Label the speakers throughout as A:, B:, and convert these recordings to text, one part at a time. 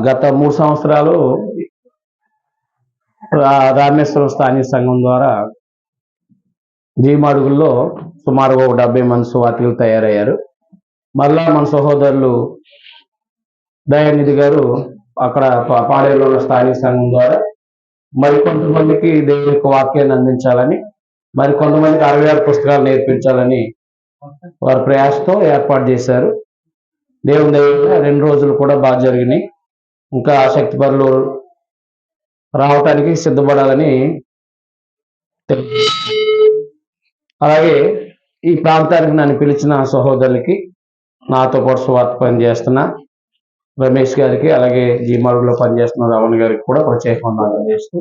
A: గత 3 సంవత్సరాలు రామేశ్వరం స్థానిక సంఘం ద్వారా జీమాడుగుల్లో సుమారుగా ఒక 70 మంది సువార్థికులు తయారయ్యారు. మళ్ళా మన సహోదరులు దయానిధి గారు అక్కడ పాడేరులో స్థానిక సంఘం ద్వారా మరికొంతమందికి దేవుని యొక్క వాక్యాన్ని అందించాలని, మరికొంతమందికి 66 పుస్తకాలు నేర్పించాలని వారి ప్రయాసతో ఏర్పాటు చేశారు. దేవుని దయ 2 రోజులు కూడా బాగా జరిగినాయి. ఇంకా ఆసక్తి పరులు రావటానికి సిద్ధపడాలని. అలాగే ఈ ప్రాంతానికి నన్ను పిలిచిన సహోదరులకి, నాతో పాటు సువార్త పనిచేస్తున్న రమేష్ గారికి, అలాగే జీమాడులో పనిచేస్తున్న రమణ గారికి కూడా ప్రత్యేకంగా చేస్తూ,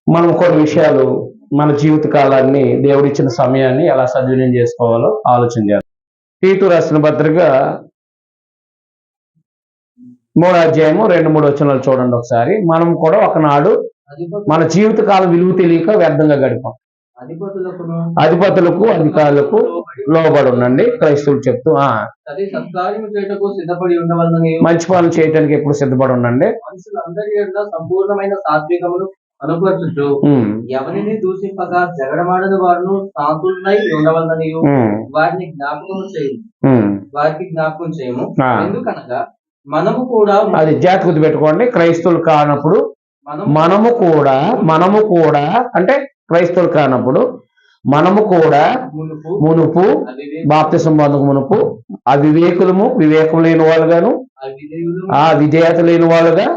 A: మనం కొన్ని విషయాలు మన జీవిత కాలాన్ని, దేవుడిచ్చిన సమయాన్ని ఎలా సద్వినియోగం చేసుకోవాలో ఆలోచన చేయాలి. తీతు రాసిన పత్రిక 3వ అధ్యాయము 2-3 వచనాలు చూడండి ఒకసారి. మనం కూడా ఒకనాడు మన జీవిత కాలం విలువ తెలియక వ్యర్థంగా గడిపాం. అధిపతులకు అధికారులకు లోబడి ఉండండి. క్రైస్తవులు చెప్తూ మంచి పనులు చేయడానికి ఎప్పుడు సిద్ధపడి ఉండండి.
B: సంపూర్ణమైన సాత్వికమును అనుపరచుచు ఎవరిని దూషింపగా జగడమాడని వారును శాంతులై ఉండవలనని వారికి జ్ఞాపకం చేయము. ఎందుకనగా మనము కూడా,
A: అది జాగ్రత్త పెట్టుకోండి, క్రైస్తవులు కానప్పుడు మనము కూడా అంటే క్రైస్తవులు కానప్పుడు మనము కూడా మునుపు బాప్తిసం పొందక మునుపు అవివేకులము, వివేకం లేని వాళ్ళుగాను, విధేయత లేని వాళ్ళుగా,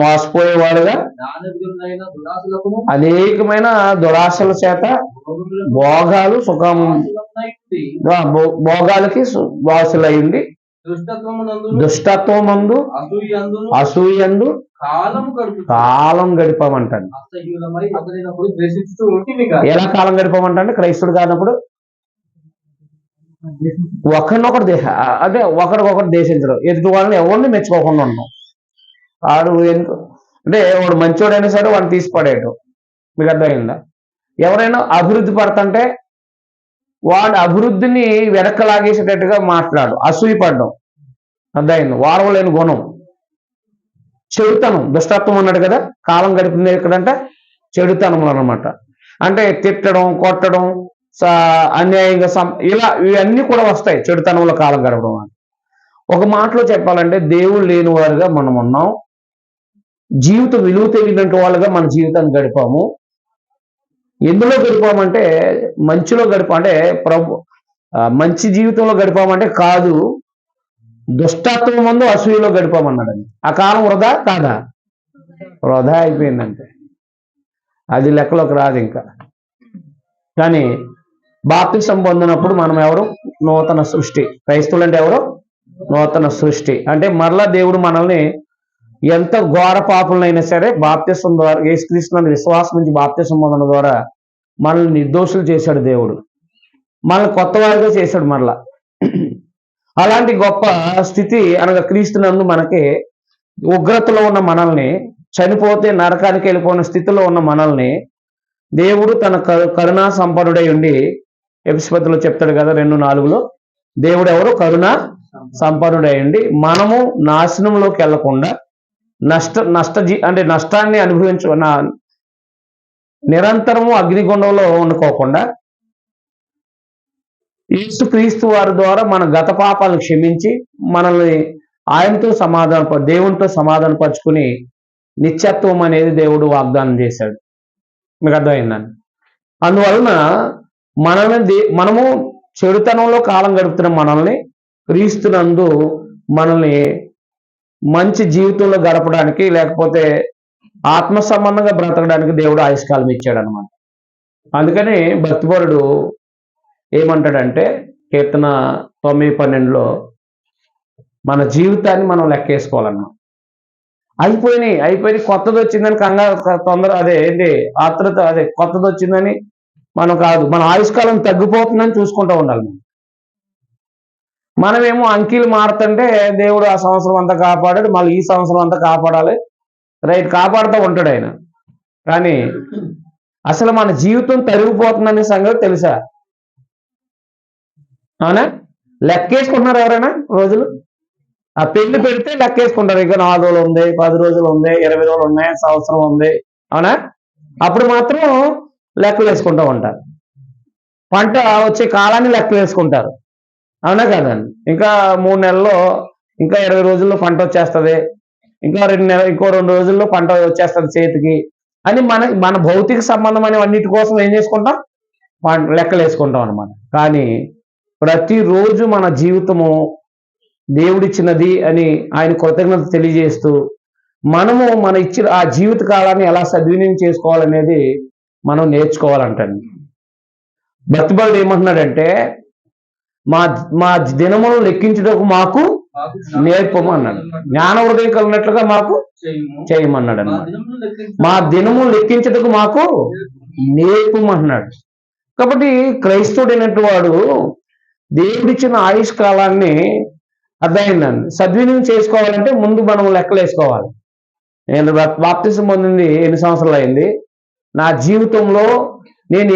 A: మోసపోయే వాళ్ళుగా, అనేకమైన దురాశల చేత భోగాలు సుఖం భోగాలకి వాసులయ్యింది, దుష్టత్వమందు అసూయందు కాలం గడిపామంటాడు. ఎలా కాలం గడిపామంటే క్రైస్తవుడు కానప్పుడు ఒకరినొకరు ఒకరికొకరు దేశించడం, ఎదుటి వాళ్ళని ఎవరిని మెచ్చుకోకుండా ఉండడం. వాడు అంటే వాడు మంచోడైనా సరే వాడిని తీసి పడేయటం. మీకు అర్థమైందా? ఎవరైనా అభివృద్ధి పడుతుంటే వాడి అభివృద్ధిని వెనక్కలాగేసేటట్టుగా మాట్లాడు, అసూయపడడం. అర్థమైంది? వాడవలేని గుణం, చెడుతనం, దుష్టత్వం అన్నాడు కదా. కాలం గడిపింది ఎక్కడంటే చెడుతనం అన్నమాట. అంటే తిట్టడం, కొట్టడం, అన్యాయంగా ఇలా ఇవన్నీ కూడా వస్తాయి చెడుతనంలో కాలం గడపడం అని. ఒక మాటలో చెప్పాలంటే దేవుడు లేని వారుగా మనం ఉన్నాం. జీవితం విలువ తెలియనట్టు వాళ్ళుగా మన జీవితాన్ని గడిపాము. ఎందులో గడిపామంటే మంచిలో అంటే మంచి జీవితంలో గడిపామంటే కాదు, దుష్టత్వం ముందు అసూయలో గడిపామన్నాడని. ఆ కాలం వృధా కాదా? వృధా అయిపోయిందంటే అది లెక్కలోకి రాదు ఇంకా. కానీ బాప్తిసం పొందినప్పుడు మనం ఎవరు? నూతన సృష్టి. క్రైస్తవులు అంటే ఎవరు? నూతన సృష్టి. అంటే మరలా దేవుడు మనల్ని ఎంత ఘోర పాపులనైనా సరే బాప్తిసం ద్వారా, యేసుక్రీస్తు విశ్వాసం నుంచి బాప్తిసం పొందడం ద్వారా మనల్ని నిర్దోషులు చేశాడు దేవుడు. మనల్ని కొత్త వారిగా చేశాడు మరలా. అలాంటి గొప్ప స్థితి అనగా క్రీస్తునందు మనకి ఉగ్రతలో ఉన్న మనల్ని, చనిపోతే నరకానికి వెళ్ళిపోయిన స్థితిలో ఉన్న మనల్ని దేవుడు తన కరుణా సంపన్నుడై ఉండి, ఎపిసోడ్లో చెప్తాడు కదా 2:4 దేవుడు ఎవరు? కరుణా సంపన్నుడై ఉండి మనము నాశనంలోకి వెళ్లకుండా అంటే నష్టాన్ని నిరంతరము అగ్నిగుండంలో వండుకోకుండా యేసుక్రీస్తు వారి ద్వారా మన గత పాపాలను క్షమించి మనల్ని ఆయనతో దేవునితో సమాధానపరుచుకుని నిత్యత్వం అనేది దేవుడు వాగ్దానం చేశాడు. మీకు అర్థమైందండి? అందువలన మనము చెడుతనంలో కాలం గడుపుతున్న మనల్ని క్రీస్తునందు మనల్ని మంచి జీవితంలో గడపడానికి, లేకపోతే ఆత్మ సంబంధంగా బ్రతకడానికి దేవుడు ఆయుష్కాలం ఇచ్చాడు అనమాట. అందుకని భక్తిపరుడు ఏమంటాడంటే కీర్తన 9:12 మన జీవితాన్ని మనం లెక్కేసుకోవాలన్నా. అయిపోయినాయి కొత్తది వచ్చిందని తొందర ఆత్రత, కొత్తది వచ్చిందని మనం కాదు, మన ఆయుష్కాలం తగ్గిపోతుందని చూసుకుంటూ ఉండాలి. మనమేమో అంకీలు మారుతుంటే దేవుడు ఆ సంవత్సరం అంతా కాపాడాడు, మళ్ళీ ఈ సంవత్సరం అంతా కాపాడాలి, రైట్, కాపాడుతూ ఉంటాడు ఆయన. కానీ అసలు మన జీవితం తరిగిపోతుందనే సంగతి తెలుసా? అవునా? లెక్కేసుకుంటున్నారు ఎవరైనా రోజులు? ఆ పెళ్లి పెడితే లెక్కేసుకుంటారు, ఇక 4 రోజులు ఉంది, 10 రోజులు ఉంది, 20 రోజులు ఉన్నాయి, సంవత్సరం ఉంది, అవునా? అప్పుడు మాత్రం లెక్కలు వేసుకుంటూ ఉంటారు. పంట వచ్చే కాలాన్ని లెక్క వేసుకుంటారు, అవునా కదండి? ఇంకా 3 నెలల్లో, ఇంకా 20 రోజుల్లో పంట వచ్చేస్తుంది, ఇంకా 2 నెలలు, ఇంకో 2 రోజుల్లో పంట వచ్చేస్తుంది చేతికి అని మన మన భౌతిక సంబంధమైన అన్నిటి కోసం ఏం చేసుకుంటాం? లెక్కలు వేసుకుంటాం అనమాట. కానీ ప్రతిరోజు మన జీవితము దేవుడిచ్చినది అని ఆయన కృతజ్ఞత తెలియజేస్తూ మనము మన ఇచ్చిన ఆ జీవిత కాలాన్ని ఎలా సద్వినియోగం చేసుకోవాలనేది మనం నేర్చుకోవాలంటండి. భక్తిబలుడు ఏమంటున్నాడంటే, మా మా దినములను లెక్కించుటకు మాకు నేర్పము అన్నాడు. జ్ఞాన హృదయం కలిగినట్లుగా మాకు చేయమన్నాడు అన్నమాట. మా దినము లెక్కించుటకు మాకు నేర్పమంటున్నాడు. కాబట్టి క్రైస్తవుడైనటువంటి వాడు దేవుడిచ్చిన ఆయుష్ కాలాన్ని అర్థమైందండి సద్వినియోగం చేసుకోవాలంటే ముందు మనం లెక్కలు వేసుకోవాలి. నేను బాప్తిసం పొందింది ఎన్ని సంవత్సరాలు అయింది, నా జీవితంలో నేను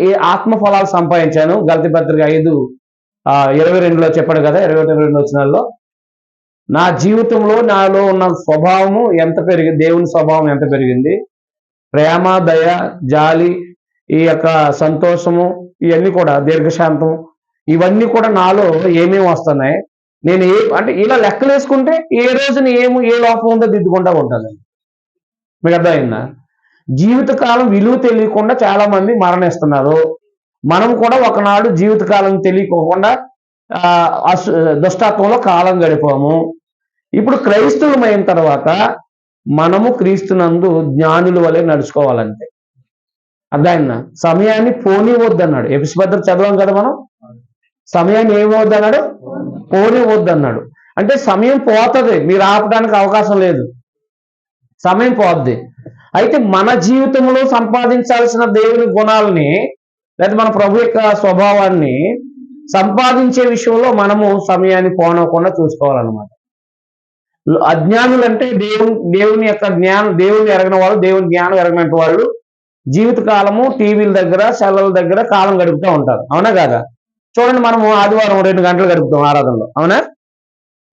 A: ఏ ఆత్మ ఫలాలు సంపాదించాను. గలతీ పత్రిక 5:22లో చెప్పాడు కదా, 21-22 వచనాల్లో నా జీవితంలో నాలో ఉన్న స్వభావము ఎంత పెరిగింది, దేవుని స్వభావం ఎంత పెరిగింది, ప్రేమ, దయ, జాలి, ఈ యొక్క సంతోషము, ఇవన్నీ కూడా దీర్ఘశాంతం, ఇవన్నీ కూడా నాలో ఏమేమి వస్తున్నాయి, నేను అంటే ఇలా లెక్కలు వేసుకుంటే ఏ రోజున ఏ లోపం ఉందో దిద్దుకుంటా ఉంటాను. మీకు అర్థమైందా? జీవితకాలం విలువ తెలియకుండా చాలా మంది మరణిస్తున్నారు. మనం కూడా ఒకనాడు జీవితకాలం తెలియకోకుండా దుష్టత్వంలో కాలం గడిపాము. ఇప్పుడు క్రైస్తవులమైన తర్వాత మనము క్రీస్తునందు జ్ఞానుల వలె నడుచుకోవాలంటే. అర్థమైందా? సమయాన్ని పోనివద్దన్నాడు. ఎఫెసీ పత్రిక చదవం కదా మనం, సమయాన్ని ఏమవద్దన్నాడు? పోనివద్దన్నాడు. అంటే సమయం పోతుంది, మీరు ఆపడానికి అవకాశం లేదు, సమయం పోద్ది. అయితే మన జీవితంలో సంపాదించాల్సిన దేవుని గుణాలని లేదా మన ప్రభు యొక్క స్వభావాన్ని సంపాదించే విషయంలో మనము సమయాన్ని పోనకుండా చూసుకోవాలన్నమాట. అజ్ఞానులు అంటే దేవుని యొక్క జ్ఞానం, దేవుని ఎరగిన వాళ్ళు, దేవుని జ్ఞానం ఎరగినట్టు వాళ్ళు జీవితకాలము టీవీల దగ్గర, సెల్లల దగ్గర కాలం గడుపుతూ ఉంటారు, అవునా కాదా? చూడండి, మనము ఆదివారం 2 గంటలు గడుపుతాం ఆరాధనలో, అవునా?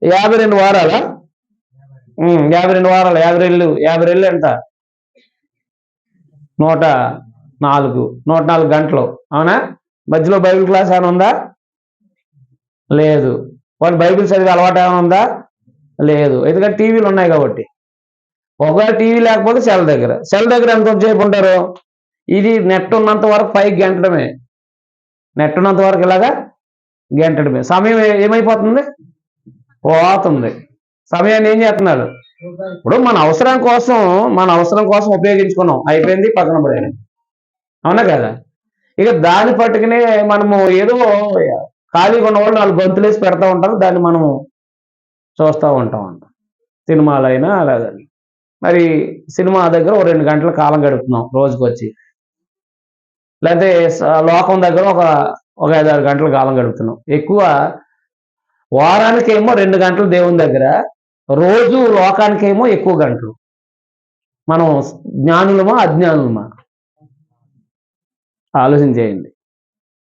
A: 52 వారాలా? 52 వారాలు, 50 రెళ్ళు ఎంత? 104 గంటలు, అవునా? మధ్యలో బైబిల్ క్లాస్ ఏమైనా ఉందా? లేదు. వాళ్ళు బైబిల్ చదివే అలవాటు ఏమైనా ఉందా? లేదు. ఎందుకంటే టీవీలు ఉన్నాయి కాబట్టి. ఒకవేళ టీవీ లేకపోతే సెల్ దగ్గర ఎంత సేపు ఉంటారు? ఇది నెట్ ఉన్నంత వరకు పైకి గెంటడమే, నెట్ ఉన్నంత వరకు ఇలాగా గెంటడమే. సమయం ఏమైపోతుంది? పోతుంది. సమయాన్ని ఏం చేస్తున్నారు? ఇప్పుడు మన అవసరం కోసం ఉపయోగించుకున్నాం, అయిపోయింది, పక్కన పడేది, అవునా కదా? ఇక దాన్ని పట్టుకునే మనము ఏదో ఖాళీగా ఉన్న వాళ్ళు 4 గంతులేసి పెడతా ఉంటారు, దాన్ని మనము చూస్తూ ఉంటాం అంట. సినిమాలైనా అలాగని మరి సినిమా దగ్గర 2 గంటల కాలం గడుపుతున్నాం రోజుకి వచ్చి, లేకపోతే లోకం దగ్గర ఒక 5-6 గంటల కాలం గడుపుతున్నాం. ఎక్కువ వారానికేమో 2 గంటలు దేవుని దగ్గర, రోజు లోకానికేమో ఎక్కువ గంటలు. మనం జ్ఞానులమా అజ్ఞానులమా? ఆలోచన చేయండి.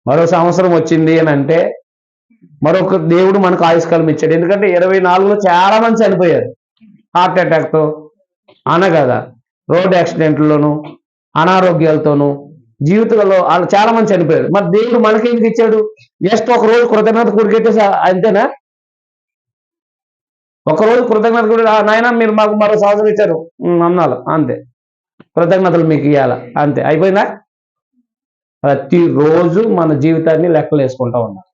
A: మరో సంవత్సరం వచ్చింది అని అంటే మరొక దేవుడు మనకు ఆయుష్కాలం ఇచ్చాడు. ఎందుకంటే 24లో చాలా మంది చనిపోయారు హార్ట్ అటాక్తో, అన కదా, రోడ్ యాక్సిడెంట్లలోను, అనారోగ్యాలతోనూ, జీవితంలో వాళ్ళు చాలా మంది చనిపోయారు. మరి దేవుడు మనకేందుకు ఇచ్చాడు? జస్ట్ ఒక రోజు కృతజ్ఞత కూడికెట్టేసి అంతేనా? ఒకరోజు కృతజ్ఞత కూడా, నాయన మీరు మాకు మరో సంవత్సరం ఇచ్చారు అన్నాలు, అంతే, కృతజ్ఞతలు మీకు ఇవ్వాల, అంతే, అయిపోయిందా? ప్రతిరోజు మన జీవితాన్ని లెక్కలు వేసుకుంటా ఉన్నాం.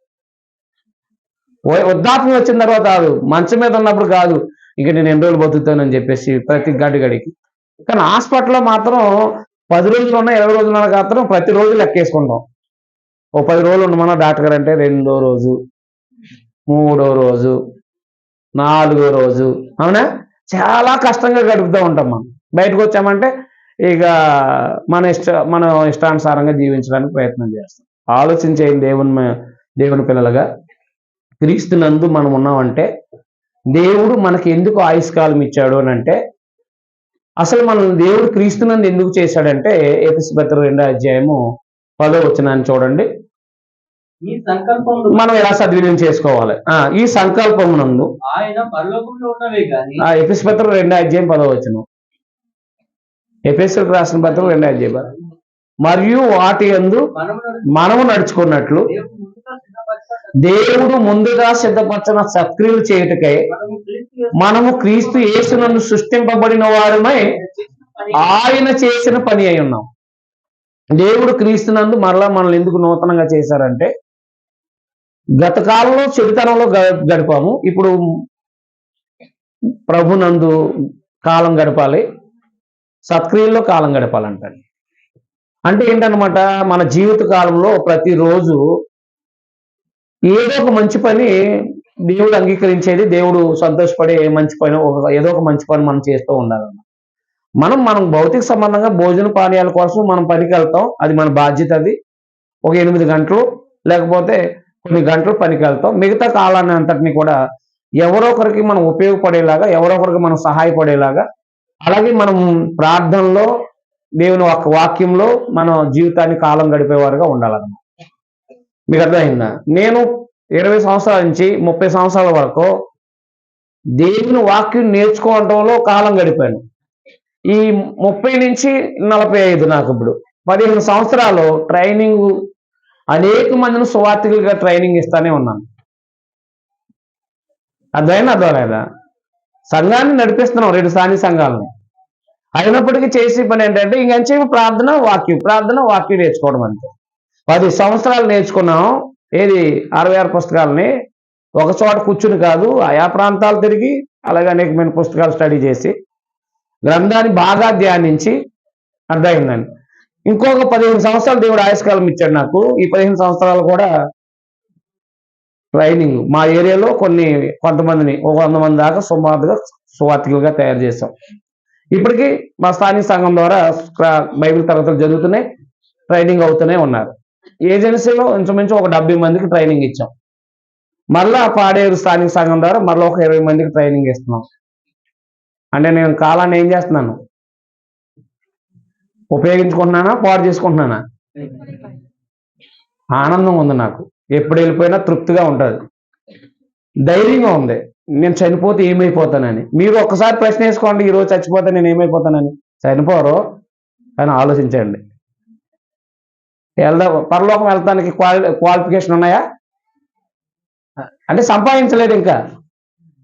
A: వృద్ధాప్యం వచ్చిన తర్వాత కాదు, మంచం మీద ఉన్నప్పుడు కాదు, ఇంక నేను ఎన్ని రోజులు బతుకుతానని చెప్పేసి ప్రతి గడికి. కానీ హాస్పిటల్లో మాత్రం 10 రోజులు ఉన్నా, 20 రోజులు ఉన్నా మాత్రం ప్రతిరోజు లెక్కేసుకుంటాం. ఓ 10 రోజులు ఉండమన్నా డాక్టర్ గారు అంటే 2వ రోజు, 3వ రోజు, 4వ రోజు, అవునా? చాలా కష్టంగా గడుపుతూ ఉంటాం. మనం బయటకు వచ్చామంటే ఇక మన ఇష్టానుసారంగా జీవించడానికి ప్రయత్నం చేస్తాం. ఆలోచించేయండి, దేవుని పిల్లలుగా క్రీస్తునందు మనం ఉన్నామంటే దేవుడు మనకి ఎందుకు ఆయుష్కాలం ఇచ్చాడు అని అంటే, అసలు మనం దేవుడు క్రీస్తునందు ఎందుకు చేశాడంటే, ఎఫెసీ పత్రిక 2వ అధ్యాయము 10వ వచనాన్ని చూడండి.
B: ఈ సంకల్పంలో
A: మనం ఎలా సద్వినియోగం చేసుకోవాలి. ఈ సంకల్పం నందు
B: ఆయన పరలోకంలో ఉన్నవే గాని
A: ఎఫెసు పత్రిక 2:10 ఎఫెసులకు రాసిన పత్రిక 2:10 మరియు వాటి యందు మనము నడుచుకున్నట్లు దేవుడు ముందుగా సిద్ధపరచిన సత్క్రియలు చేయుటకై మనము క్రీస్తు యేసునందు సృష్టింపబడిన వారమై ఆయన చేసిన పని అయి ఉన్నాం. దేవుడు క్రీస్తునందు మరలా మనల్ని ఎందుకు నూతనంగా చేశారంటే, గత కాలంలో చెడుతనంలో గడిపాము, ఇప్పుడు ప్రభునందు కాలం గడపాలి, సత్క్రియల్లో కాలం గడపాలంటాడు. అంటే ఏంటనమాట, మన జీవిత కాలంలో ప్రతిరోజు ఏదో ఒక మంచి పని దేవుడు అంగీకరించేది, దేవుడు సంతోషపడే మంచి పని, ఏదో ఒక మంచి పని మనం చేస్తూ ఉండాలన్నమాట. మనం భౌతిక సంబంధంగా భోజన పానీయాల కోసం మనం పనికి వెళ్తాం, అది మన బాధ్యత. అది ఒక 8 గంటలు లేకపోతే కొన్ని గంటలు పనికి వెళ్తాం. మిగతా కాలాన్ని అంతటిని కూడా ఎవరో ఒకరికి మనం ఉపయోగపడేలాగా, ఎవరో ఒకరికి మనం సహాయపడేలాగా, అలాగే మనం ప్రార్థనలో దేవుని వాక్యంలో మన జీవితాన్ని కాలం గడిపేవారుగా ఉండాలన్నమాట. మీకు అర్థమైందా? నేను 20 సంవత్సరాల నుంచి 30 సంవత్సరాల వరకు దేవుని వాక్యం నేర్చుకోవడంలో కాలం గడిపాను. ఈ 30 నుంచి 45 నాకు ఇప్పుడు 15 సంవత్సరాలు ట్రైనింగ్, అనేక మందిని సువార్థికులుగా ట్రైనింగ్ ఇస్తానే ఉన్నాను. అర్థమైనా? సంఘాన్ని నడిపిస్తున్నాం, 2 స్థానిక సంఘాలను. అయినప్పటికీ చేసే పని ఏంటంటే ఇంకంచేపు ప్రార్థన వాక్యం నేర్చుకోవడం అంతే. 10 సంవత్సరాలు నేర్చుకున్నాం. ఏది 66 పుస్తకాలని ఒక చోట కూర్చుని కాదు, ఆయా ప్రాంతాలు తిరిగి అలాగే అనేకమైన పుస్తకాలు స్టడీ చేసి గ్రంథాన్ని బాగా ధ్యానించి. అర్థమైందండి? ఇంకొక 15 సంవత్సరాలు దేవుడు ఆయుష్కాలం ఇచ్చాడు నాకు. ఈ 15 సంవత్సరాలు కూడా ట్రైనింగ్ మా ఏరియాలో కొంతమందిని 100 మంది దాకా సుమారుగా సువార్థికులుగా తయారు చేశాం. ఇప్పటికీ మా స్థానిక సంఘం ద్వారా బైబిల్ తరగతులు జరుగుతున్నాయి, ట్రైనింగ్ అవుతూనే ఉన్నారు. ఏజెన్సీలో ఇంచుమించు ఒక 70 మందికి ట్రైనింగ్ ఇచ్చాం. మళ్ళా పాడేరు స్థానిక సంఘం ద్వారా మళ్ళీ ఒక 20 మందికి ట్రైనింగ్ ఇస్తున్నాం. అంటే నేను కాలాన్ని ఏం చేస్తున్నాను, ఉపయోగించుకుంటున్నానా, పాడు చేసుకుంటున్నానా? ఆనందం ఉంది నాకు. ఎప్పుడు వెళ్ళిపోయినా తృప్తిగా ఉంటుంది, ధైర్యంగా ఉంది. నేను చనిపోతే ఏమైపోతానని. మీరు ఒక్కసారి ప్రశ్న వేసుకోండి, ఈరోజు చచ్చిపోతే నేను ఏమైపోతానని. చనిపోరు, కానీ ఆలోచించండి. పరలోకం వెళ్తానికి క్వాలిఫికేషన్ ఉన్నాయా అంటే సంపాదించలేదు. ఇంకా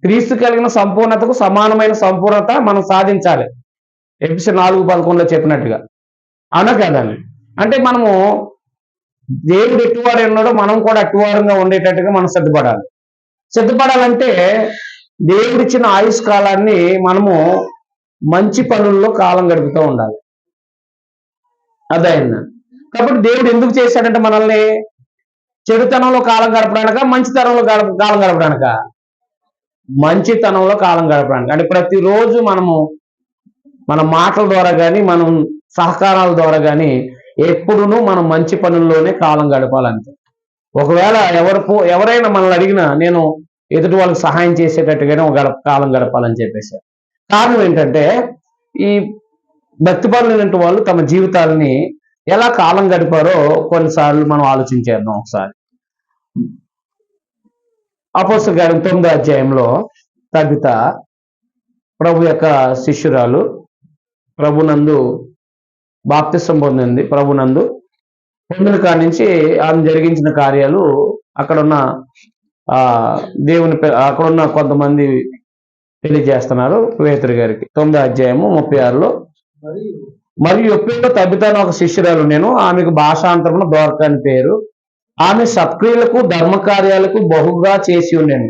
A: క్రీస్తు కలిగిన సంపూర్ణతకు సమానమైన సంపూర్ణత మనం సాధించాలి, ఎఫెసు 4:11 చెప్పినట్టుగా. అవునా కదండి? అంటే మనము దేవుడు ఎట్టువాడు ఉన్నాడో మనం కూడా అట్టువారంగా ఉండేటట్టుగా మనం సిద్ధపడాలంటే దేవుడిచ్చిన ఆయుష్ కాలాన్ని మనము మంచి పనుల్లో కాలం గడుపుతూ ఉండాలి. అదైందా? కాబట్టి దేవుడు ఎందుకు చేశాడంటే మనల్ని చెడుతనంలో కాలం గడపడానిక, మంచితనంలో కాలం గడపడానిక? మంచితనంలో కాలం గడపడానికి. అంటే ప్రతిరోజు మనము మన మాటల ద్వారా కానీ, మనం సహకారాల ద్వారా కానీ ఎప్పుడునూ మనం మంచి పనుల్లోనే కాలం గడపాలంటే. ఒకవేళ ఎవరైనా మనల్ని అడిగినా నేను ఎదుటి వాళ్ళకి సహాయం చేసేటట్టుగానే కాలం గడపాలని చెప్పేసి. కారణం ఏంటంటే ఈ భక్తి పనులైన వాళ్ళు తమ జీవితాలని ఎలా కాలం గడిపారో కొన్నిసార్లు మనం ఆలోచించేద్దాం ఒకసారి. అపోస్తలుల కార్యం 9వ అధ్యాయంలో తబిత ప్రభు యొక్క శిష్యురాలు, ప్రభునందు బాప్తిసం పొందింది. ప్రభునందు పొందిన కాడి నుంచి ఆమె జరిగించిన కార్యాలు అక్కడున్న అక్కడున్న కొంతమంది తెలియజేస్తున్నారు పేతురు గారికి. 9వ అధ్యాయము 36లో, మరియు యొప్పేలో తబితను ఒక శిష్యురాలు నేను, ఆమెకు భాషాంతరమున దోర్క అని పేరు. ఆమె సత్క్రియలకు ధర్మకార్యాలకు బహుగా చేసి ఉండేను.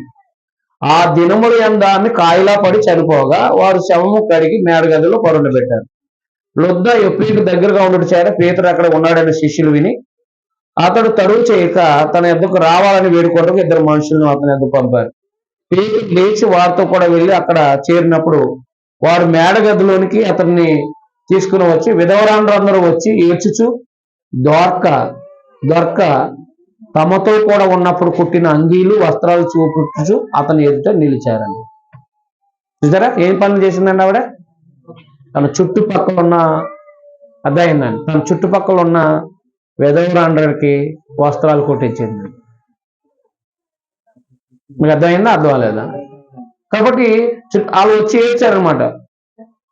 A: ఆ దినములు యందు ఆమె కాయిలా పడి చనిపోగా వారు శవము కడిగి మేడగదిలో పరుండబెట్టారు. లొద్ద యొప్పేకు దగ్గరగా ఉండడు చేత పేతురు అక్కడ ఉన్నాడని శిష్యులు విని అతడు తడువు చేయక తన యొద్దకు రావాలని వేడుకోవడానికి 2 మనుషులను అతని యొద్దకు పంపారు. పేతురు లేచి వారితో కూడా వెళ్ళి అక్కడ చేరినప్పుడు వారు మేడగదిలోనికి అతన్ని తీసుకుని వచ్చి, విధవరాండ్రందరూ వచ్చి ఏడ్చుచు దొర్క తమతో కూడా ఉన్నప్పుడు కుట్టిన అంగీలు వస్త్రాలు చూపుచు అతని ఎదుట నిలిచారండి. చూసారా ఏం పనులు చేసిందండి ఆవిడ? తన చుట్టుపక్కల ఉన్న విధవరాండ్రకి వస్త్రాలు కుట్టించింది. మీకు అర్థమైందా, అర్థం అవ్వలేదా? కాబట్టి వాళ్ళు వచ్చి ఏడ్చారనమాట.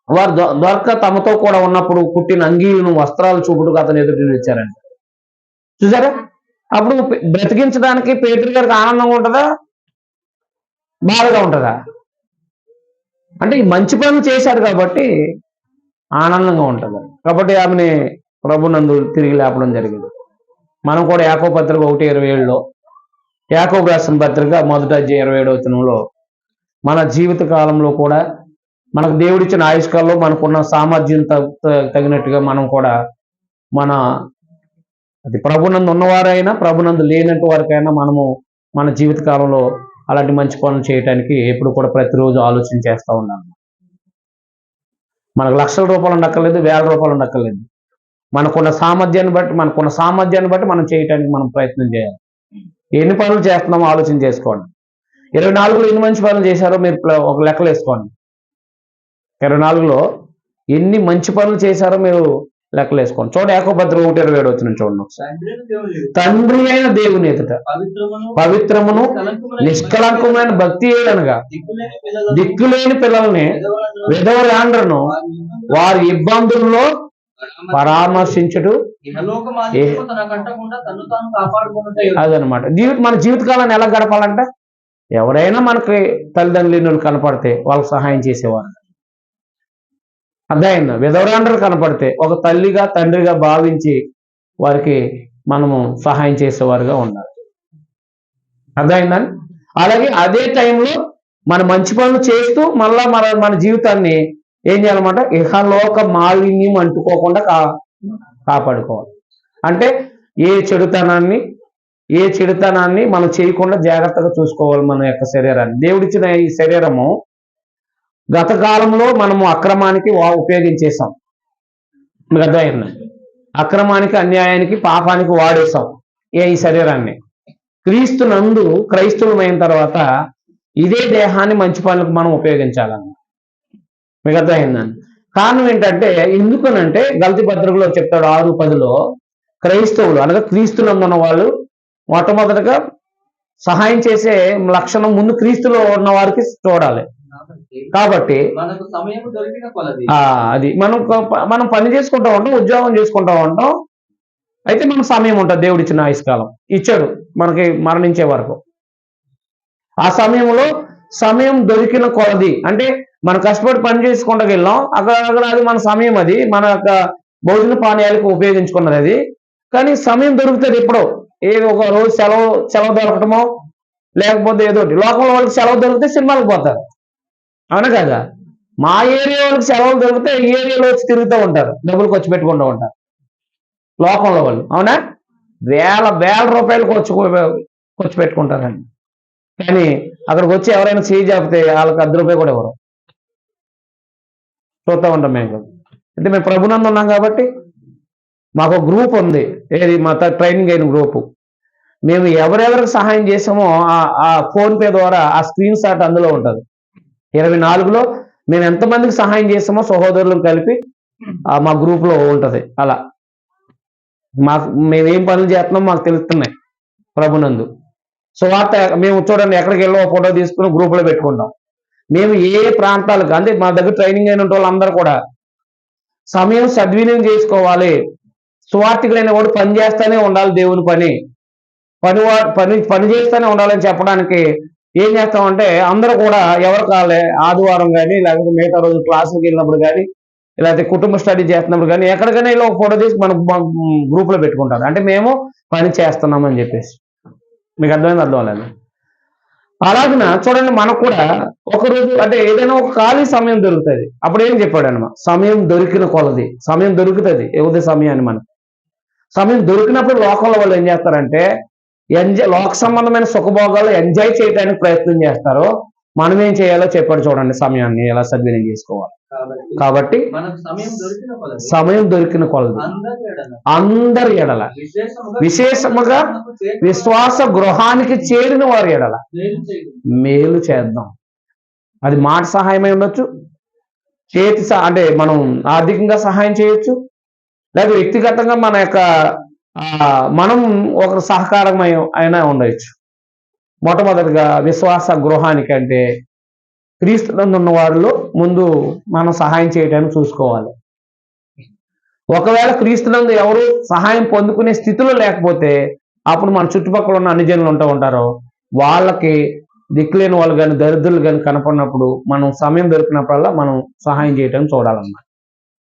A: వారు దొరక తమతో కూడా ఉన్నప్పుడు కుట్టిన అంగీలను వస్త్రాలు చూపుడుకు అతను ఎదుటి నిలిచారండి. చూసారా? అప్పుడు బ్రతికించడానికి పేతురు గారికి ఆనందంగా ఉంటుందా, బాధగా ఉంటుందా? అంటే ఈ మంచి పనులు చేశాడు కాబట్టి ఆనందంగా ఉంటుంది. కాబట్టి ఆమెని ప్రభునందు తిరిగి లేపడం జరిగింది. మనం కూడా యాకోబు పత్రిక 1:27లో, యాకోబు రాసిన పత్రిక 1:27 మన జీవిత కాలంలో కూడా మనకు దేవుడిచ్చిన ఆయుష్కాల్లో మనకున్న సామర్థ్యం తగినట్టుగా మనం కూడా అది ప్రభునందు ఉన్నవారైనా ప్రభునందు లేనట్టు వారికైనా మనము మన జీవిత కాలంలో అలాంటి మంచి పనులు చేయడానికి ఎప్పుడు కూడా ప్రతిరోజు ఆలోచన చేస్తూ ఉండాలి. మనకు లక్షల రూపాయలు ఉండక్కర్లేదు, వేల రూపాయలు ఉండక్కర్లేదు. మనకున్న సామర్థ్యాన్ని బట్టి మనం చేయడానికి మనం ప్రయత్నం చేయాలి. ఎన్ని పనులు చేస్తున్నామో ఆలోచన చేసుకోండి. 24లో ఎన్ని మంచి పనులు చేశారో మీరు ఒక లెక్కలు వేసుకోండి. 24లో ఎన్ని మంచి పనులు చేశారో మీరు లెక్కలు వేసుకోండి. చూడండి, యాకోబు పత్రిక 1:27 చూడండి. తండ్రి అయిన దేవుని ఎదుట పవిత్రమును నిష్కలంకమైన భక్తి ఏదనగా దిక్కులేని పిల్లల్ని విధవరాండ్రను వారి ఇబ్బందుల్లో పరామర్శించుడు అదనమాట. మన జీవితకాలాన్ని ఎలా గడపాలంటే ఎవరైనా మనకి తల్లిదండ్రులు కనపడితే వాళ్ళకి సహాయం చేసేవారు. అర్థమైందా? విధవరాండ్రలు కనపడితే ఒక తల్లిగా తండ్రిగా భావించి వారికి మనము సహాయం చేసేవారుగా ఉండాలి. అర్థమైందని? అలాగే అదే టైంలో మన మంచి పనులు చేస్తూ మళ్ళా మన జీవితాన్ని ఏం చేయాలన్నమాట, ఇహలోక మాలిన్యం అంటుకోకుండా కాపాడుకోవాలి. అంటే ఏ చెడుతనాన్ని మనం చేయకుండా జాగ్రత్తగా చూసుకోవాలి మన యొక్క శరీరాన్ని. దేవుడిచ్చిన ఈ శరీరము గత కాలంలో మనము అక్రమానికి ఉపయోగించేసాం. మీకు అర్థమైంది? అక్రమానికి, అన్యాయానికి, పాపానికి వాడేసాం ఈ శరీరాన్ని. క్రీస్తునందు క్రైస్తవులమైన తర్వాత ఇదే దేహాన్ని మంచి పనులకు మనం ఉపయోగించాలన్న. మీకు అర్థమైందండి? కారణం ఏంటంటే, ఎందుకనంటే గలతీ పత్రికలో చెప్తాడు 6:10లో క్రైస్తవులు అనగా క్రీస్తునందున్న వాళ్ళు మొట్టమొదటిగా సహాయం చేసే లక్షణం ముందు క్రీస్తులో ఉన్న వారికి చూడాలి. కాబట్టి అది మనం పని చేసుకుంటూ ఉంటాం, ఉద్యోగం చేసుకుంటూ ఉంటాం. అయితే మనకు సమయం ఉంటుంది. దేవుడు ఇచ్చిన ఆయుష్కాలం ఇచ్చాడు మనకి మరణించే వరకు. ఆ సమయం దొరికిన కొలది, అంటే మనం కష్టపడి పని చేసుకుంటూ వెళ్ళాం, అక్కడ అది మన సమయం, అది మన యొక్క భోజన పానీయాలకు ఉపయోగించుకున్నది అది. కానీ సమయం దొరుకుతుంది ఎప్పుడో, ఏదో ఒక రోజు సెలవు దొరకటమో లేకపోతే ఏదోటి. లోకంలో వాళ్ళకి సెలవు దొరికితే సినిమాలకు పోతారు, అవునా కదా? మా ఏరియా వాళ్ళకి సెలవులు దొరికితే ఈ ఏరియాలో వచ్చి తిరుగుతూ ఉంటారు, డబ్బులు ఖర్చు పెట్టుకుంటూ ఉంటారు లోకంలో వాళ్ళు, అవునా? వేల రూపాయలు ఖర్చు పెట్టుకుంటారండి. కానీ అక్కడికి వచ్చి ఎవరైనా చేయి జాపితే వాళ్ళకి 10 రూపాయలు కూడా ఎవరు చూస్తూ ఉంటాం మేము. అయితే మేము ప్రభునందు ఉన్నాం కాబట్టి మాకు ఒక గ్రూప్ ఉంది, ఏది మా ట్రైనింగ్ అయిన గ్రూపు. మేము ఎవరెవరికి సహాయం చేసామో ఆ ఫోన్పే ద్వారా ఆ స్క్రీన్ షాట్ అందులో ఉంటుంది. 24లో మేము ఎంతమందికి సహాయం చేసామో సహోదరులను కలిపి మా గ్రూప్లో ఉంటుంది. అలా మేమేం పనులు చేస్తున్నామో మాకు తెలుస్తున్నాయి ప్రభునందు. సో మేము చూడండి, ఎక్కడికి వెళ్ళో ఫోటో తీసుకుని గ్రూపులో పెట్టుకుంటాం. మేము ఏ ప్రాంతాలకు, అంటే మా దగ్గర ట్రైనింగ్ అయిన వాళ్ళందరూ కూడా సమయం సద్వినియోగం చేసుకోవాలి. సువార్థికులైన వాడు పని చేస్తూనే ఉండాలి, దేవుని పని చేస్తూనే ఉండాలని చెప్పడానికి ఏం చేస్తామంటే అందరూ కూడా ఎవరు కాలే ఆదివారం కానీ లేకపోతే మిగతా రోజు క్లాసులకు వెళ్ళినప్పుడు కానీ లేకపోతే కుటుంబ స్టడీ చేస్తున్నప్పుడు కానీ ఎక్కడికైనా ఇలా ఒక ఫోటో తీసి మన గ్రూప్లో పెట్టుకుంటారు. అంటే మేము పని చేస్తున్నామని చెప్పేసి. మీకు అర్థమైంది, అర్థం లేదు? అలాగన చూడండి, మనకు కూడా ఒకరోజు అంటే ఏదైనా ఒక ఖాళీ సమయం దొరుకుతుంది. అప్పుడు ఏం చెప్పాడు అన్నమాట, సమయం దొరికిన కొలది. సమయం దొరుకుతుంది, ఏదో సమయాన్ని మనకు సమయం దొరికినప్పుడు లోకంలో వాళ్ళు ఏం చేస్తారంటే లోక సంబంధమైన సుఖభోగాలు ఎంజాయ్ చేయడానికి ప్రయత్నం చేస్తారు. మనం ఏం చేయాలో చెప్పాడు చూడండి, సమయాన్ని ఎలా సద్వినియోగం చేసుకోవాలి. కాబట్టి సమయం దొరికిన కొలది అందరి ఎడల, విశేషముగా విశ్వాస గృహానికి చేరిన వారి ఎడల మేలు చేద్దాం. అది మాట సహాయమై ఉండొచ్చు, అంటే మనం ఆర్థికంగా సహాయం చేయొచ్చు, లేదా వ్యక్తిగతంగా మన యొక్క మనం ఒక సహకారమై అయినా ఉండొచ్చు. మొట్టమొదటిగా విశ్వాస గృహానికంటే క్రీస్తునందు ఉన్న వారిలో ముందు మనం సహాయం చేయడానికి చూసుకోవాలి. ఒకవేళ క్రీస్తునందు ఎవరు సహాయం పొందుకునే స్థితిలో లేకపోతే అప్పుడు మన చుట్టుపక్కల ఉన్న అన్ని జనులు ఉంటారో వాళ్ళకి దిక్కులేని వాళ్ళు కానీ దరిద్రులు కానీ కనపడినప్పుడు మనం సమయం దొరికినప్పుడల్లా మనం సహాయం చేయడానికి చూడాలన్నమాట.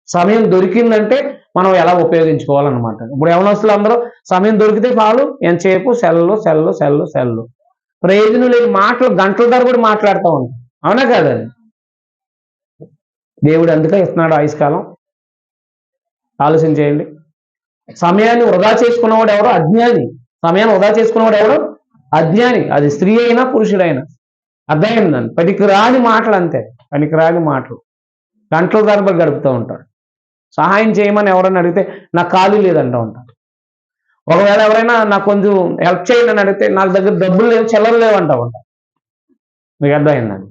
A: సమయం దొరికిందంటే మనం ఎలా ఉపయోగించుకోవాలన్నమాట. ఇప్పుడు యవనస్తులు అందరూ సమయం దొరికితే చాలు ఎంతసేపు సెల్లు ప్రయోజనం లేని మాటలు గంటల ధర కూడా మాట్లాడుతూ ఉంటాం. అవునా కాదండి? దేవుడు అందుకే ఇస్తున్నాడు ఆయుష్కాలం. ఆలోచన చేయండి. సమయాన్ని వృధా చేసుకున్నవాడు ఎవరో అజ్ఞాని. సమయాన్ని వృధా చేసుకున్నవాడు ఎవరో అజ్ఞాని. అది స్త్రీ అయినా పురుషుడైనా. అర్థమైందండి? పనికిరాని మాటలు అంతే. పనికిరాని మాటలు గంటల ధరబడి గడుపుతూ ఉంటారు. సహాయం చేయమని ఎవరైనా అడిగితే నాకు ఖాళీ లేదంటూ ఉంటారు. ఒకవేళ ఎవరైనా నాకు కొంచెం హెల్ప్ చేయండి అని అడిగితే నాకు దగ్గర డబ్బులు లేవు, చిల్లర లేవు అంటూ ఉంటారు. మీకు అర్థమైందండి?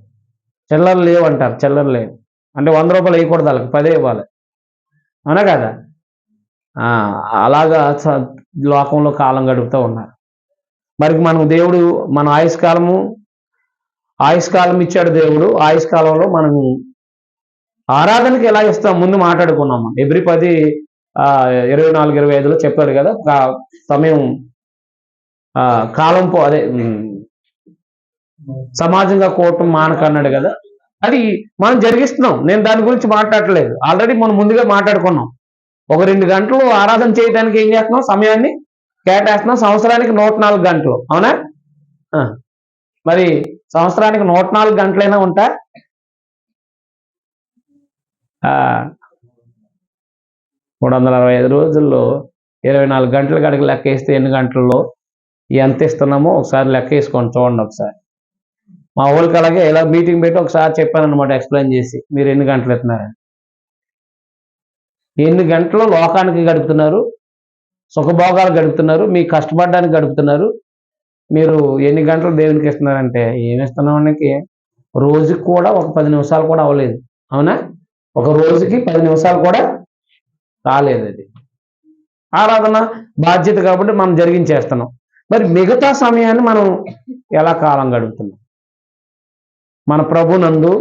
A: చిల్లర లేవు అంటారు. చిల్లర లేవు అంటే 100 రూపాయలు వేయకూడదు, వాళ్ళకి 10 ఇవ్వాలి. అవునా కదా? అలాగా లోకంలో కాలం గడుపుతూ ఉన్నారు. మరి మనకు దేవుడు మన ఆయుష్కాలం ఇచ్చాడు దేవుడు. ఆయుష్కాలంలో మనం ఆరాధనకి ఎలా ఇస్తాం ముందు మాట్లాడుకున్నాము. ఎబ్రి 10:24-25లో చెప్పాడు కదా, సమయం కాలం అదే సమాజంగా కోపం మానకన్నాడు కదా. అది మనం జరిగిస్తున్నాం. నేను దాని గురించి మాట్లాడలేదు. ఆల్రెడీ మనం ముందుగా మాట్లాడుకున్నాం. 1-2 గంటలు ఆరాధన చేయడానికి ఏం చేస్తున్నాం? సమయాన్ని కేటాయిస్తున్నాం. సంవత్సరానికి 104 గంటలు. అవునా? మరి సంవత్సరానికి 104 గంటలైనా ఉంటా? 365 రోజుల్లో 24 గంటల గడికి లెక్క వేస్తే ఎన్ని గంటల్లో ఎంత ఇస్తున్నామో ఒకసారి లెక్క వేసుకోండి, చూడండి ఒకసారి. మా ఊళ్ళకి అలాగే ఇలా మీటింగ్ పెట్టి ఒకసారి చెప్పాను అనమాట, ఎక్స్ప్లెయిన్ చేసి మీరు ఎన్ని గంటలు ఇస్తున్నారని. ఎన్ని గంటలు లోకానికి గడుపుతున్నారు, సుఖభోగాలు గడుపుతున్నారు, మీ కష్టపడడానికి గడుపుతున్నారు, మీరు ఎన్ని గంటలు దేవునికి ఇస్తున్నారంటే ఏమి ఇస్తున్నామనికి రోజుకి కూడా ఒక 10 నిమిషాలు కూడా అవ్వలేదు. అవునా? ఒక రోజుకి 10 నిమిషాలు కూడా రాలేదు. అది ఆరాధన బాధ్యత కాబట్టి మనం జరిగించేస్తున్నాం. మరి మిగతా సమయాన్ని మనం ఎలా కాలం గడుపుతున్నాం? మన ప్రభునందు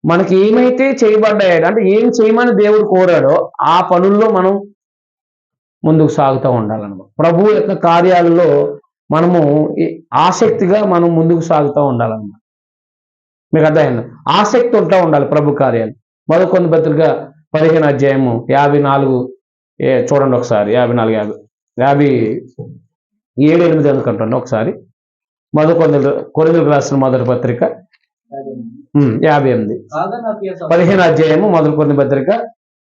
A: మనకి ఏమైతే చేయబడ్డాయో, అంటే ఏం చేయమని దేవుడు కోరాడో ఆ పనుల్లో మనం ముందుకు సాగుతూ ఉండాలన్నమాట. ప్రభు యొక్క కార్యాలలో మనము ఆసక్తిగా మనం ముందుకు సాగుతూ ఉండాలన్నమాట. మీకు అర్థమైంది? ఆసక్తి ఉంటూ ఉండాలి ప్రభు కార్యాలు. మొదటి పత్రిక 15:54 చూడండి ఒకసారి. 57-8 అనుకుంటాను ఒకసారి. కొరింథీయులకు రాసిన మొదటి పత్రిక 58 15 మొదటి కొరింథీ పత్రిక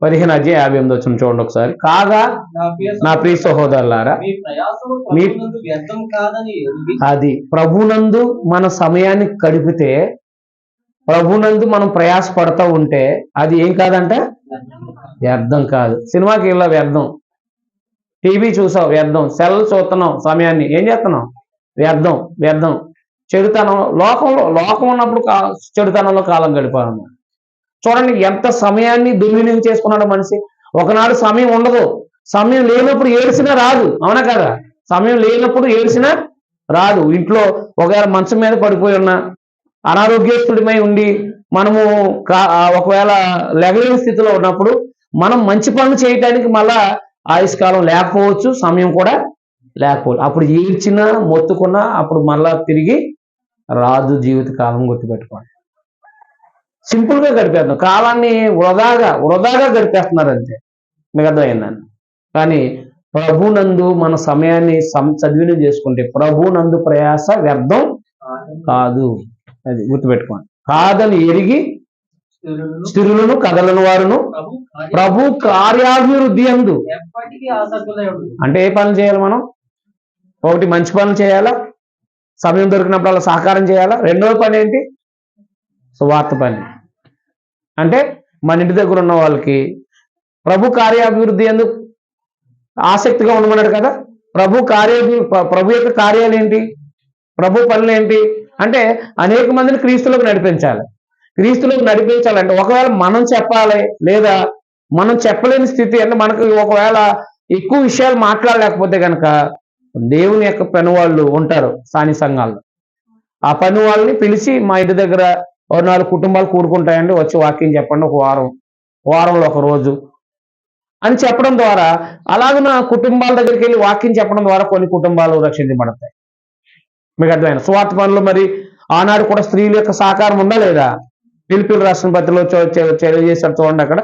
A: 15:58 వచ్చిన చూడండి ఒకసారి. కాగా నా ప్రియ సహోదరులారా, అది ప్రభునందు మన సమయాన్ని గడిపితే, ప్రభునందు మనం ప్రయాసపడతా ఉంటే అది ఏం కాదంటే వ్యర్థం కాదు. సినిమాకి వెళ్ళా వ్యర్థం, టీవీ చూసావు వ్యర్థం, సెల్ చూస్తున్నావు సమయాన్ని ఏం చేస్తున్నావు? వ్యర్థం. చెడుతనం లోకం ఉన్నప్పుడు చెడుతనంలో కాలం గడిపాలన్నమాట. చూడండి ఎంత సమయాన్ని దుర్వినియోగం చేసుకున్నాడు మనిషి. ఒకనాడు సమయం ఉండదు, సమయం లేనప్పుడు ఏడ్చినా రాదు. అవునా కదా? సమయం లేనప్పుడు ఏడ్చినా రాదు. ఇంట్లో ఒకవేళ మంచం మీద పడిపోయి ఉన్న అనారోగ్యస్తుడిమై ఉండి మనము ఒకవేళ లెగలేని స్థితిలో ఉన్నప్పుడు మనం మంచి పనులు చేయటానికి మళ్ళా ఆయుష్కాలం లేకపోవచ్చు, సమయం కూడా లేకపోవచ్చు. అప్పుడు ఏడ్చినా మొత్తుకున్నా అప్పుడు మళ్ళా తిరిగి రాదు జీవితకాలం. గుర్తుపెట్టుకోండి. సింపుల్గా గడిపేస్తున్నాం కాలాన్ని, వృధాగా గడిపేస్తున్నారు అంతే. మీకు అర్థమైందండి? కానీ ప్రభునందు మన సమయాన్ని సద్వినియోగం చేసుకుంటే ప్రభునందు ప్రయాస వ్యర్థం కాదు. అది గుర్తుపెట్టుకోండి. కాదని ఎరిగి స్థిరులను కదలను వారును ప్రభు కార్యాభివృద్ధి అందు. అంటే ఏ పనులు చేయాలి మనం? ఒకటి మంచి పనులు చేయాలా, సమయం దొరికినప్పుడు అలా సహకారం చేయాలా. రెండవ పని ఏంటి? సువార్త పని. అంటే మన ఇంటి దగ్గర ఉన్న వాళ్ళకి ప్రభు కార్యాభివృద్ధి ఎందుకు ఆసక్తిగా ఉండమన్నాడు కదా. ప్రభు యొక్క కార్యాలు ఏంటి? ప్రభు పనులు ఏంటి అంటే అనేక మందిని క్రీస్తులోకి నడిపించాలి. ఒకవేళ మనం చెప్పాలి, లేదా మనం చెప్పలేని స్థితి అంటే మనకు ఒకవేళ ఎక్కువ విషయాలు మాట్లాడలేకపోతే కనుక దేవుని యొక్క పని వాళ్ళు ఉంటారు స్థానిక సంఘాల్లో. ఆ పని వాళ్ళని పిలిచి మా ఇంటి దగ్గర ఓ 4 కుటుంబాలు కూడుకుంటాయండి, వచ్చి వాక్యం చెప్పండి ఒక వారంలో ఒక రోజు అని చెప్పడం ద్వారా, అలాగే నా కుటుంబాల దగ్గరికి వెళ్ళి వాక్యం చెప్పడం ద్వారా కొన్ని కుటుంబాలు రక్షించబడతాయి. మీకు అర్థమైనా సువార్త పనులు మరి ఆనాడు కూడా స్త్రీల యొక్క సహకారం ఉందా లేదా? పిలిపిలు రాసిన పత్రికలో తెలియజేశారు చూడండి, అక్కడ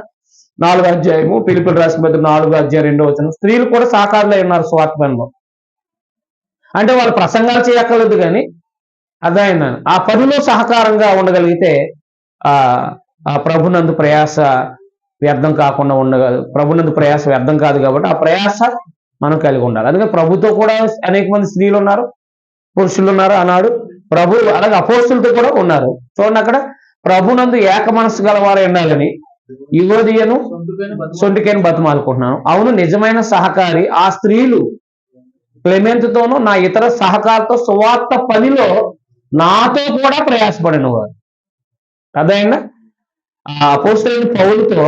A: 4వ అధ్యాయము పిలిపిలు రాసిన పత్రిక 4వ అధ్యాయం 2వ వచనం. స్త్రీలు కూడా సహకారులై ఉన్నారు సువార్త పనిలో. అంటే వాళ్ళు ప్రసంగాలు చేయక్కర్లేదు, కానీ అర్థమైందని ఆ పనిలో సహకారంగా ఉండగలిగితే ఆ ప్రభునందు ప్రయాస వ్యర్థం కాకుండా ఉండగలదు. ప్రభునందు ప్రయాస వ్యర్థం కాదు కాబట్టి ఆ ప్రయాస మనం కలిగి ఉండాలి. అందుకే ప్రభుతో కూడా అనేక మంది స్త్రీలు ఉన్నారు, పురుషులు ఉన్నారు ఆనాడు. ప్రభు అలాగే అపోస్తులతో కూడా ఉన్నారు. చూడండి, అక్కడ ప్రభునందు ఏక మనస్సు గలవారు ఉండాలని యువదియను సొంటికైన బతిమాలుకుంటున్నాను. అవును, నిజమైన సహకారి ఆ స్త్రీలు క్లెమెంతుతోనూ నా ఇతర సహకారితో సువార్త పనిలో నాతో కూడా ప్రయాసపడిన వారు. అదైనా ఆ అపోస్తలుడైన పౌలుతో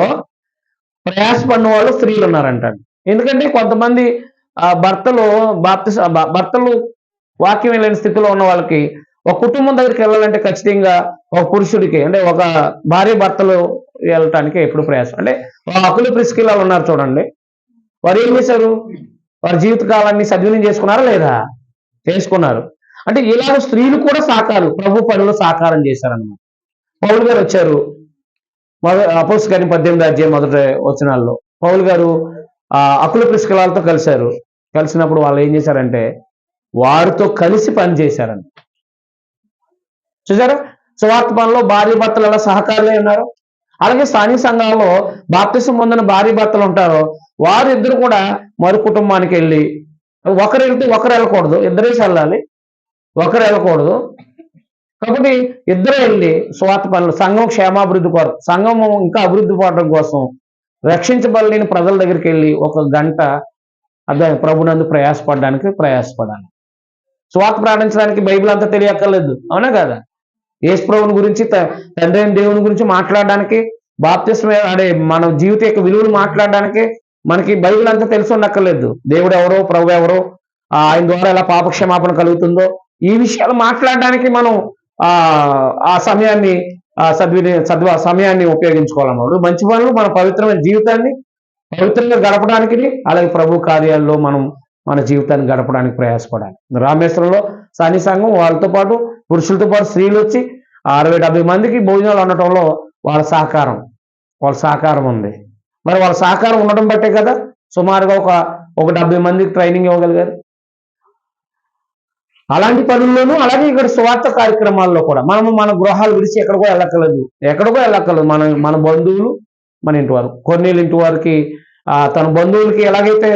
A: ప్రయాసపడిన వాళ్ళు స్త్రీలు ఉన్నారంట. ఎందుకంటే కొంతమంది భర్తలు వాక్యం లేని స్థితిలో ఉన్న వాళ్ళకి ఒక కుటుంబం దగ్గరికి వెళ్ళాలంటే ఖచ్చితంగా ఒక పురుషుడికి, అంటే ఒక భార్య భర్తలు వెళ్ళటానికి ఎప్పుడు ప్రయాసం. అంటే అకులు ప్రిస్కిల్లాలు ఉన్నారు చూడండి, వారు ఏం చేశారు? వారి జీవితకాలాన్ని సద్వినియోగం చేసుకున్నారా లేదా? చేసుకున్నారు. అంటే ఇలాగ స్త్రీలు కూడా సహకారం, ప్రభు పనిలో సహకారం చేశారన్నమాట. పౌలు గారు వచ్చారు, అపోస్తలుల కార్యం 18వ అధ్యాయం మొదటి వచనాల్లో పౌలు గారు అకుల ప్రిస్కిల్లాలతో కలిశారు. కలిసినప్పుడు వాళ్ళు ఏం చేశారంటే వారితో కలిసి పని చేశారంట. చూసారా, సువార్త పనిలో భార్య భర్తలు ఎలా సహకారులై ఉన్నారు. అలాగే స్థానిక సంఘాల్లో బాప్తిసం పొందిన భార్య భర్తలు ఉంటారో వారిద్దరు కూడా మరో కుటుంబానికి వెళ్ళి, ఒకరు వెళ్తే ఒకరు వెళ్ళకూడదు, ఇద్దరేసి వెళ్ళాలి, ఒకరు వెళ్ళకూడదు. కాబట్టి ఇద్దరు వెళ్ళి సువార్త పనులు, సంఘం క్షేమాభివృద్ధి కొరకు, సంఘం ఇంకా అభివృద్ధి పడడం కోసం రక్షించబడలేని ప్రజల దగ్గరికి వెళ్ళి 1 గంట అదే ప్రభునందు ప్రయాసపడాలి. సువార్త ప్రకటించడానికి బైబిల్ అంతా తెలియక్కర్లేదు, అవునా కదా? యేసు ప్రభువుని గురించి, తండ్రి అయిన దేవుని గురించి మాట్లాడడానికి, బాప్తిస్మ అంటే మన జీవిత యొక్క విలువలు మాట్లాడడానికి మనకి బైబిల్ అంతా తెలిసి ఉండక్కర్లేదు. దేవుడు ఎవరో, ప్రభు ఎవరో, ఆయన ద్వారా ఎలా పాపక్షమాపణ కలుగుతుందో, ఈ విషయాలు మాట్లాడడానికి మనం ఆ సమయాన్ని సమయాన్ని ఉపయోగించుకోవాలన్నమాట. మంచి పనులు మన పవిత్రమైన జీవితాన్ని పవిత్రంగా గడపడానికి, అలాగే ప్రభు కార్యాల్లో మనం మన జీవితాన్ని గడపడానికి ప్రయాసపడాలి. రామేశ్వరంలో స్థానిక సంఘం వాళ్ళతో పాటు పురుషులతో పాటు స్త్రీలు వచ్చి 60-70 మందికి భోజనాలు ఉండటంలో వాళ్ళ సహకారం ఉంది. మరి వాళ్ళ సహకారం ఉండడం బట్టే కదా సుమారుగా ఒక 70 మందికి ట్రైనింగ్ ఇవ్వగలిగారు. అలాంటి పనుల్లోనూ, అలాగే ఇక్కడ స్వార్థ కార్యక్రమాల్లో కూడా మనము మన గృహాలు విడిచి ఎక్కడికో వెళ్ళక్కర్లేదు. మన బంధువులు, మన ఇంటి వారు, కొన్నేళ్ళ ఇంటి వారికి తన బంధువులకి ఎలాగైతే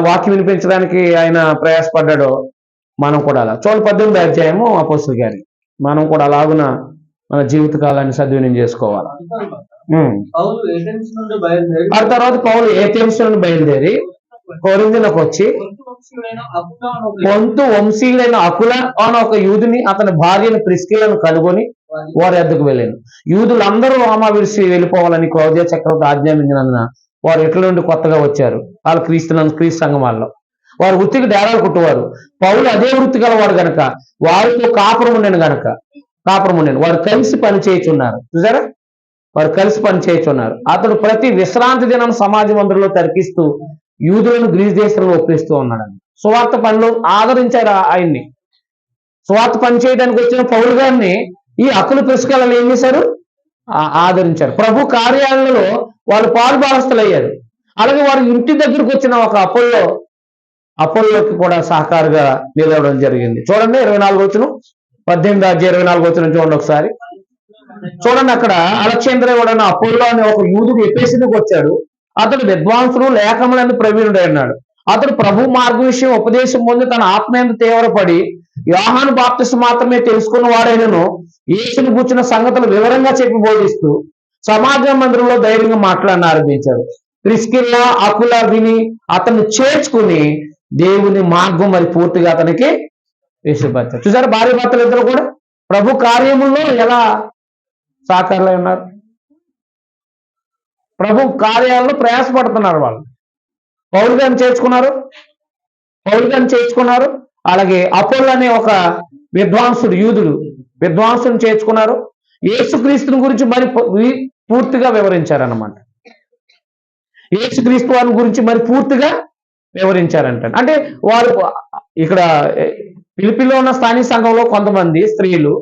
A: వాక్యం వినిపించడానికి ఆయన ప్రయాసపడ్డాడో మనం కూడా అలా. చూడండి 18వ అధ్యాయము అపోస్తలుల కార్యం. మనం కూడా అలాగున మన జీవితకాలాన్ని సద్వినియోగం చేసుకోవాలి. ఆ తర్వాత పౌలు ఏథెన్స్ నుండి బయలుదేరి కొరింథీయులకు వచ్చి పొంతు వంశీయులైన అకుల అనే ఒక యూదుని అతని భార్యను ప్రిస్కిల్లను కనుగొని వారి వద్దకు వెళ్ళాను. యూదులందరూ రోమా విడిచి వెళ్ళిపోవాలని క్లౌదియా చక్రవర్తి ఆజ్ఞాపించినందున వారు ఇట్ల నుండి కొత్తగా వచ్చారు. వాళ్ళు క్రీస్తు సంఘం వాళ్ళు. వారు వృత్తికి డేరాలు కుట్టువారు. పౌలు అదే వృత్తి గలవాడు గనక వారితో కాపురం ఉండేను. వారు కలిసి పని చేయుచున్నారు. చూసారా, వారు కలిసి పని చేయుచున్నారు. అతడు ప్రతి విశ్రాంతి దినం సమాజ మందిరంలో తర్కిస్తూ యూదులను గ్రీస్ దేశంలో ఒప్పిస్తూ ఉన్నాడు. సువార్త పనిలో ఆదరించారు ఆయన్ని. సువార్త పని చేయడానికి వచ్చిన పౌలు గారిని ఈ అకుల ప్రిస్కిల్లాలు ఏం చేశారు? ఆదరించారు. ప్రభు కార్యాలలో వాళ్ళు పాలుభాగస్తులయ్యారు. అలాగే వారి ఇంటి దగ్గరకు వచ్చిన ఒక అపోల్లోకి కూడా సహకారిగా నిలవడం జరిగింది. చూడండి 24వ వచనం, 18వ అధ్యాయం 24వ వచనం చూడండి ఒకసారి. చూడండి, అక్కడ అలెగ్జాంద్రియాలోని అపోల్లో అనే ఒక యూదుడు ఎఫెసుకు వచ్చాడు. అతడు విద్వాంసుడు, లేఖములందు ప్రవీణుడై ఉన్నాడు. అతడు ప్రభు మార్గ విషయం ఉపదేశం పొంది తన ఆత్మయందు తీవ్రపడి యోహాను బాప్తిస్మం మాత్రమే తెలుసుకున్న వాడైనను యేసును కూర్చున్న సంగతులు వివరంగా చెప్పి బోధిస్తూ సమాజ మందిరంలో ధైర్యంగా మాట్లాడిన ఆరంభించాడు. ప్రిస్కిల్లా, అకుల విని అతన్ని చేర్చుకుని దేవుని మార్గం మరి పూర్తిగా అతనికి విషయపరిచారు. చూసారు, భార్య భర్తలు ఇద్దరు కూడా ప్రభు కార్యముల్లో ఎలా సహకారులై ఉన్నారు. ప్రభు కార్యాలను ప్రయాసపడుతున్నారు వాళ్ళు. పౌలు గారిని చేర్చుకున్నారు. అలాగే అపోల్లో అనే ఒక విద్వాంసుడు, యూదుడు విద్వాంసుని చేర్చుకున్నారు. యేసుక్రీస్తుని గురించి మరి పూర్తిగా వివరించారన్నమాట. యేసుక్రీస్తు వారి గురించి మరి పూర్తిగా వివరించారంట. అంటే వారు ఇక్కడ ఫిలిప్పీలో ఉన్న స్థానిక సంఘంలో కొంతమంది స్త్రీలు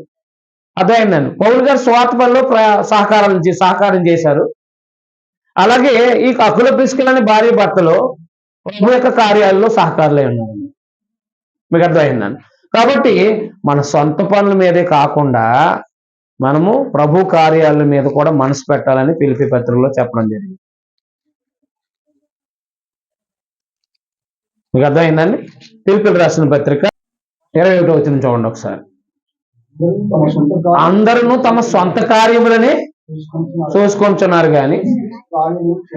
A: అర్థమైందండి, పౌలు గారు స్వార్థ పనిలో సహకారం చేశారు. అలాగే ఈ అకుల ప్రిస్కిల్లా భార్య భర్తలో ప్రభు యొక్క కార్యాలలో సహకారులై ఉన్నారు. మీకు అర్థమైందండి. కాబట్టి మన సొంత పనుల మీదే కాకుండా మనము ప్రభు కార్యాల మీద కూడా మనసు పెట్టాలని ఫిలిప్పీ పత్రికలో చెప్పడం జరిగింది. మీకు అర్థమైందండి. ఫిలిప్పీలకు రాసిన పత్రిక 21వ వచనం చూడండి ఒకసారి. అందరూ తమ సొంత కార్యములని చూసుకుంటున్నారు కానీ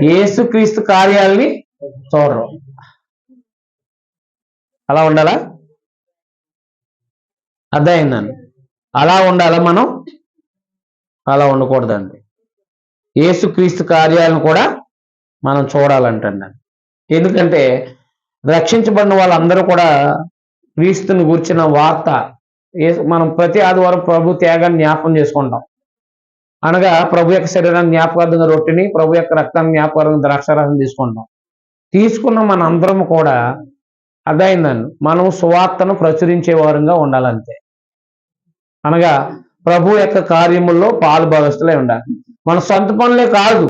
A: యేసుక్రీస్తు కార్యాలని చూడరు. అలా ఉండాలా? అర్థమైందండి. అలా ఉండాలా మనం? అలా ఉండకూడదండి. యేసుక్రీస్తు కార్యాలను కూడా మనం చూడాలంటండి. ఎందుకంటే రక్షించబడిన వాళ్ళందరూ కూడా క్రీస్తుని గూర్చిన వార్త మనం ప్రతి ఆదివారం ప్రభు త్యాగాన్ని జ్ఞాపకం చేసుకుంటాం. అనగా ప్రభు యొక్క శరీరాన్ని జ్ఞాపకార్థంగా రొట్టెని, ప్రభు యొక్క రక్తాన్ని జ్ఞాపకార్థంగా ద్రాక్షారసం తీసుకున్న మన అందరం కూడా అర్థమైందండి, మనం సువార్తను ప్రచురించే వారంగా ఉండాలంతే. అనగా ప్రభు యొక్క కార్యముల్లో పాలు భాగస్తులై ఉండాలి. మన సొంత పనులే కాదు,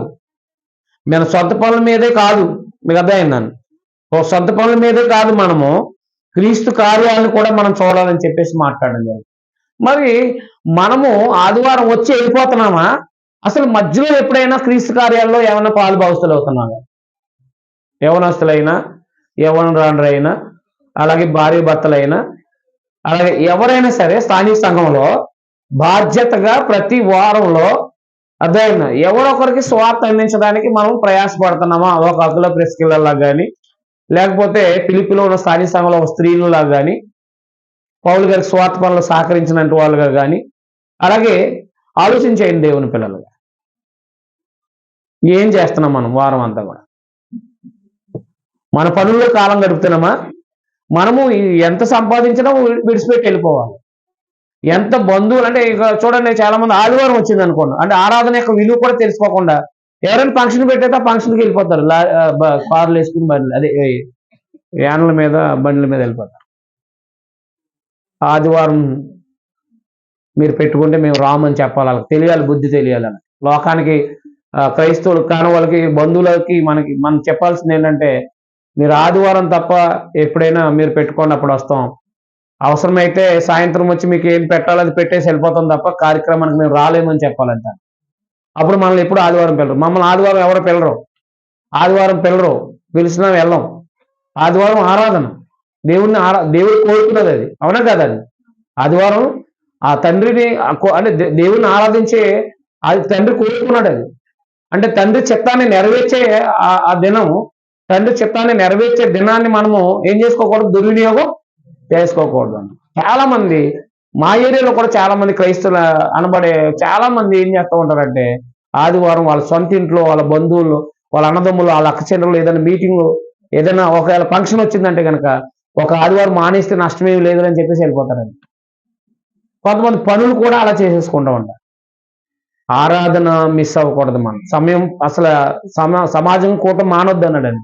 A: మన సొంత పనుల మీదే కాదు, మీకు అర్థమైందండి, సొంత పనుల మీదే కాదు, మనము క్రీస్తు కార్యాలను కూడా మనం చూడాలని చెప్పేసి మాట్లాడడం జరిగింది. మరి మనము ఆదివారం వచ్చి వెళ్ళిపోతున్నామా? అసలు మధ్యలో ఎప్పుడైనా క్రీస్తు కార్యాల్లో ఏమైనా పాలు భాగస్తులు అవుతున్నామా? యవనస్తులైనా, యవనరాండ్రైనా, అలాగే భార్య భర్తలైనా, అలాగే ఎవరైనా సరే స్థానిక సంఘంలో బాధ్యతగా ప్రతి వారంలో అర్థమైనా ఎవరొకరికి స్వార్థ అందించడానికి మనం ప్రయాసపడుతున్నామా? ఒక అకుల ప్రిస్కిల్లా కానీ, లేకపోతే ఫిలిప్పీలో ఉన్న స్థానిక సంఘంలో ఒక స్త్రీలులా కానీ, పౌలు గారికి స్వార్థ పనులు సహకరించినట్టు వాళ్ళుగా కానీ, అలాగే ఆలోచించేయండి దేవుని పిల్లలుగా. ఏం చేస్తున్నాం మనం వారం అంతా కూడా? మన పనుల్లో కాలం గడుపుతున్నామా? మనము ఎంత సంపాదించినా విడిచిపెట్టి వెళ్ళిపోవాలి. ఎంత బంధువులు అంటే ఇక చూడండి, చాలా మంది ఆదివారం వచ్చింది అనుకోండి అంటే ఆరాధన యొక్క విలువ కూడా తెలుసుకోకుండా ఎవరైనా ఫంక్షన్ పెట్టేస్తే ఆ ఫంక్షన్కి వెళ్ళిపోతారు. కార్లు వేసుకుని యాన్ల మీద బండ్ల మీద వెళ్ళిపోతారు. ఆదివారం మీరు పెట్టుకుంటే మేము రామని చెప్పాలి, వాళ్ళకి తెలియాలి, బుద్ధి తెలియాలని. లోకానికి క్రైస్తవులు కాని వాళ్ళకి, బంధువులకి మనం చెప్పాల్సింది ఏంటంటే, మీరు ఆదివారం తప్ప ఎప్పుడైనా మీరు పెట్టుకోండి, అప్పుడు వస్తాం. అవసరమైతే సాయంత్రం వచ్చి మీకు ఏం పెట్టాలో అది పెట్టేసి వెళ్ళిపోతాం తప్ప కార్యక్రమానికి మేము రాలేమని చెప్పాలంట. అప్పుడు మనల్ని ఎప్పుడు ఆదివారం పిల్లరు. మమ్మల్ని ఆదివారం ఎవరు పిల్లరు, ఆదివారం పిల్లరు, పిలిచినా వెళ్ళం. ఆదివారం ఆరాధన, దేవుడు కోరుకున్నది అది, అవునా కదా? అది ఆదివారం ఆ తండ్రిని అంటే దేవుడిని ఆరాధించే అది తండ్రి కోరుకున్నాడు. అది అంటే తండ్రి చిత్తాన్ని నెరవేర్చే ఆ దినం, తండ్రి చిత్తాన్ని నెరవేర్చే దినాన్ని మనము ఏం చేసుకోకూడదు, దుర్వినియోగం చేసుకోకూడదు. చాలా మంది మా ఏరియాలో కూడా చాలా మంది క్రైస్తవులు అనబడే చాలా మంది ఏం చేస్తూ ఉంటారంటే, ఆదివారం వాళ్ళ సొంత ఇంట్లో వాళ్ళ బంధువులు, వాళ్ళ అన్నదమ్ములు, వాళ్ళ అక్క చెల్లెలు ఏదైనా మీటింగ్, ఏదైనా ఒకవేళ ఫంక్షన్ వచ్చిందంటే కనుక ఒక ఆదివారం మానేస్తే నష్టమేమి లేదు అని చెప్పేసి వెళ్ళిపోతారండి. కొంతమంది పనులు కూడా అలా చేసేసుకుంటూ ఉంటారు. ఆరాధన మిస్ అవ్వకూడదు. మనం సమయం అసలు సమాజం కూటం మానొద్దు అన్నాడండి.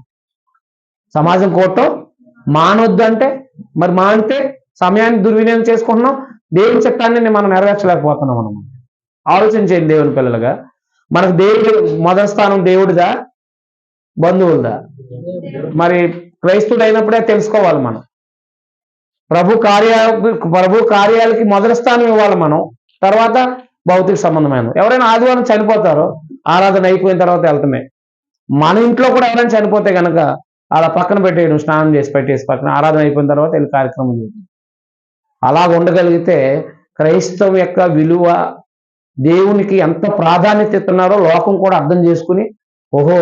A: సమాజం కూటం మానొద్దు అంటే మరి మానితే సమయాన్ని దుర్వినియోగం చేసుకుంటున్నాం, దేవుని చిత్తాన్ని మనం నెరవేర్చలేకపోతున్నాం. మనం ఆలోచించేయండి దేవుని పిల్లలుగా. మనకు దేవుడి మొదటి స్థానం దేవుడిదా, బంధువులదా? మరి క్రైస్తవుడు అయినప్పుడే తెలుసుకోవాలి మనం. ప్రభు కార్యాలకి మొదటి స్థానం ఇవ్వాలి మనం, తర్వాత భౌతిక సంబంధమైన. ఎవరైనా ఆదివారం చనిపోతారో ఆరాధన అయిపోయిన తర్వాత వెళ్తామే. మన ఇంట్లో కూడా ఎవరైనా చనిపోతే కనుక అలా పక్కన పెట్టేయడం, స్నానం చేసి పెట్టేసి పక్కన ఆరాధన అయిపోయిన తర్వాత వెళ్ళి కార్యక్రమం చేయాలి. అలా ఉండగలిగితే క్రైస్తవం యొక్క విలువ, దేవునికి ఎంత ప్రాధాన్యత ఇస్తున్నారో లోకం కూడా అర్థం చేసుకుని, ఓహో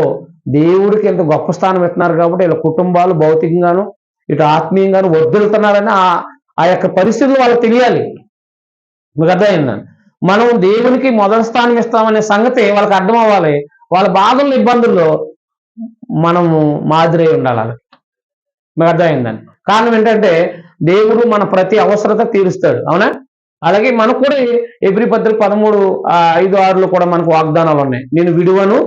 A: దేవుడికి ఎంత గొప్ప స్థానం ఇస్తున్నారు కాబట్టి ఇలా కుటుంబాలు భౌతికంగాను ఇటు ఆత్మీయంగాను వర్ధిల్లుతున్నారని ఆ యొక్క పరిస్థితులు వాళ్ళకి తెలియాలి. మీకు అర్థమైందండి. మనం దేవునికి మొదటి స్థానం ఇస్తామనే సంగతి వాళ్ళకి అర్థం అవ్వాలి. వాళ్ళ బాధల్లో ఇబ్బందుల్లో మనము మాదిరి ఉండాలి వాళ్ళకి. మీకు అర్థమైందని. కారణం ఏంటంటే దేవుడు మన ప్రతి అవసరత తీరుస్తాడు, అవునా? అలాగే మనకు కూడా ఎబ్రీ 13:5-6 కూడా మనకు వాగ్దానాలు ఉన్నాయి. నేను విడువను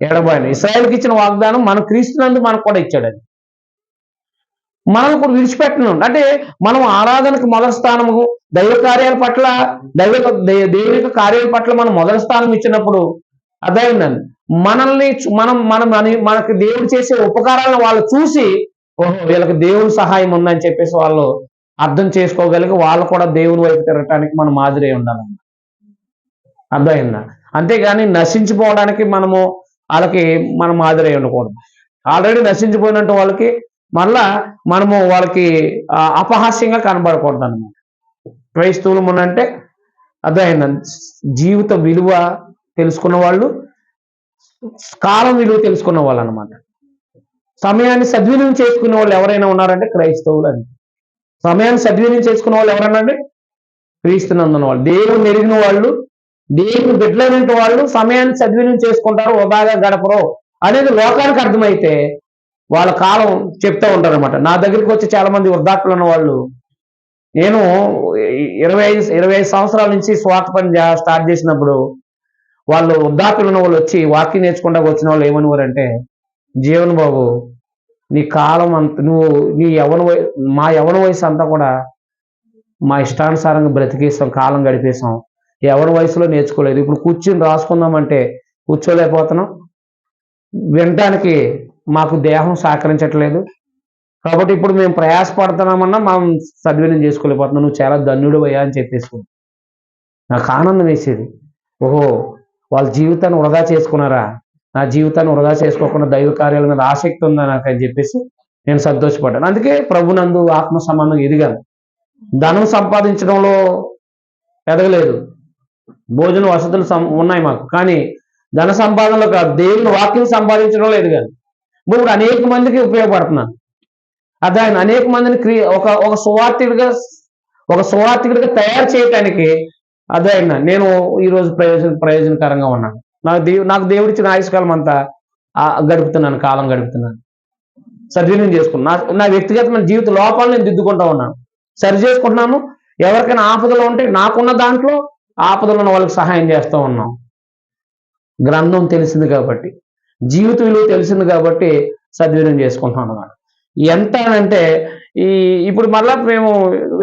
A: ఎడబాయను. ఇశ్రాయేలుకి ఇచ్చిన వాగ్దానం మన క్రీస్తునందు మనకు కూడా ఇచ్చాడు. అది మనల్ని కూడా విడిచిపెట్టను. అంటే మనం ఆరాధనకు మొదటి స్థానము, దైవ కార్యాల పట్ల దేవుని యొక్క కార్యాల పట్ల మనం మొదటి స్థానం ఇచ్చినప్పుడు అర్థమైందండి. మనల్ని మనకి దేవుడు చేసే ఉపకారాలను వాళ్ళు చూసి, ఓహో వీళ్ళకి దేవుని సహాయం ఉందని చెప్పేసి వాళ్ళు అర్థం చేసుకోగలిగి వాళ్ళు కూడా దేవుని వైపు తిరగటానికి మనం మాదిరి ఉండాలన్న. అర్థమైందా? అంతేగాని నశించిపోవడానికి మనము వాళ్ళకి మనం మాదిరి ఉండకూడదు. ఆల్రెడీ నశించిపోయినట్టు వాళ్ళకి మళ్ళా మనము వాళ్ళకి అపహాస్యంగా కనబడకూడదు అన్నమాట. క్రైస్తవులు అంటే అర్థమైందండి, జీవిత విలువ తెలుసుకున్న వాళ్ళు, కాలం విలువ తెలుసుకున్న వాళ్ళు అనమాట. సమయాన్ని సద్వినియోగం చేసుకునే వాళ్ళు ఎవరైనా ఉన్నారంటే క్రైస్తవులు. అని సమయాన్ని సద్వినియోగం చేసుకునే వాళ్ళు ఎవరన్నా అంటే క్రీస్తునందున్న వాళ్ళు, దేవుని ఎరిగిన వాళ్ళు, దేవుని బిడ్డలైన వాళ్ళు సమయాన్ని సద్వినియోగం చేసుకుంటారు, వృధాగా గడపరు అనేది లోకానికి అర్థమైతే వాళ్ళ కాలం చెప్తూ ఉంటారు అనమాట. నా దగ్గరికి వచ్చి చాలా మంది వృద్ధాప్యులు ఉన్న వాళ్ళు, నేను 25 సంవత్సరాల నుంచి స్వార్థ పని స్టార్ట్ చేసినప్పుడు వాళ్ళు వృద్ధాప్యులు ఉన్న వాళ్ళు వచ్చి వాక్యం నేర్చుకుంటా వచ్చిన వాళ్ళు ఏమనివారంటే, జీవన్ బాబు నీ కాలం అంత మా యవన వయసు అంతా కూడా మా ఇష్టానుసారంగా బ్రతికేసాం, కాలం గడిపేసాం, యవన వయసులో నేర్చుకోలేదు. ఇప్పుడు కూర్చుని రాసుకుందామంటే కూర్చోలేకపోతున్నాం, వినటానికి మాకు దేహం సహకరించట్లేదు. కాబట్టి ఇప్పుడు మేము ప్రయాసపడుతున్నామన్నా మనం సద్వినియోగం చేసుకోలేకపోతున్నాం. నువ్వు చాలా ధన్యుడు అయ్యా అని చెప్పేసి నాకు ఆనందం వేసేది. ఓహో వాళ్ళ జీవితాన్ని వృధా చేసుకున్నారా, నా జీవితాన్ని వృధా చేసుకోకుండా దైవ కార్యాల మీద ఆసక్తి ఉందా నాకు అని చెప్పేసి నేను సంతోషపడ్డాను. అందుకే ప్రభునందు ఆత్మ సంబంధం ఎదిగాను. ధనం సంపాదించడంలో ఎదగలేదు, భోజన వసతులు ఉన్నాయి మాకు, కానీ ధన సంపాదనలో కాదు, దేవుని వాక్యం సంపాదించడంలో ఎదిగాను. ఇప్పుడు అనేక మందికి ఉపయోగపడుతున్నాను. అదే అనేక మందిని ఒక సువార్థికుడిగా తయారు చేయటానికి అదే నేను ఈరోజు ప్రయోజనకరంగా ఉన్నాను. నాకు దేవుడిచ్చిన ఆయుష్కాలం అంతా కాలం గడుపుతున్నాను, సద్వినియోగం చేసుకున్నాను. నా వ్యక్తిగతమైన జీవిత లోపాలను నేను దిద్దుకుంటా ఉన్నాను, సరి చేసుకుంటున్నాను. ఎవరికైనా ఆపదలు ఉంటే నాకున్న దాంట్లో ఆపదలు ఉన్న వాళ్ళకి సహాయం చేస్తూ ఉన్నాం. గ్రంథం తెలిసింది కాబట్టి, జీవిత విలువ తెలిసింది కాబట్టి సద్వినియోగం చేసుకుంటున్నాం అన్నమాట. ఎంత అంటే ఇప్పుడు మళ్ళా మేము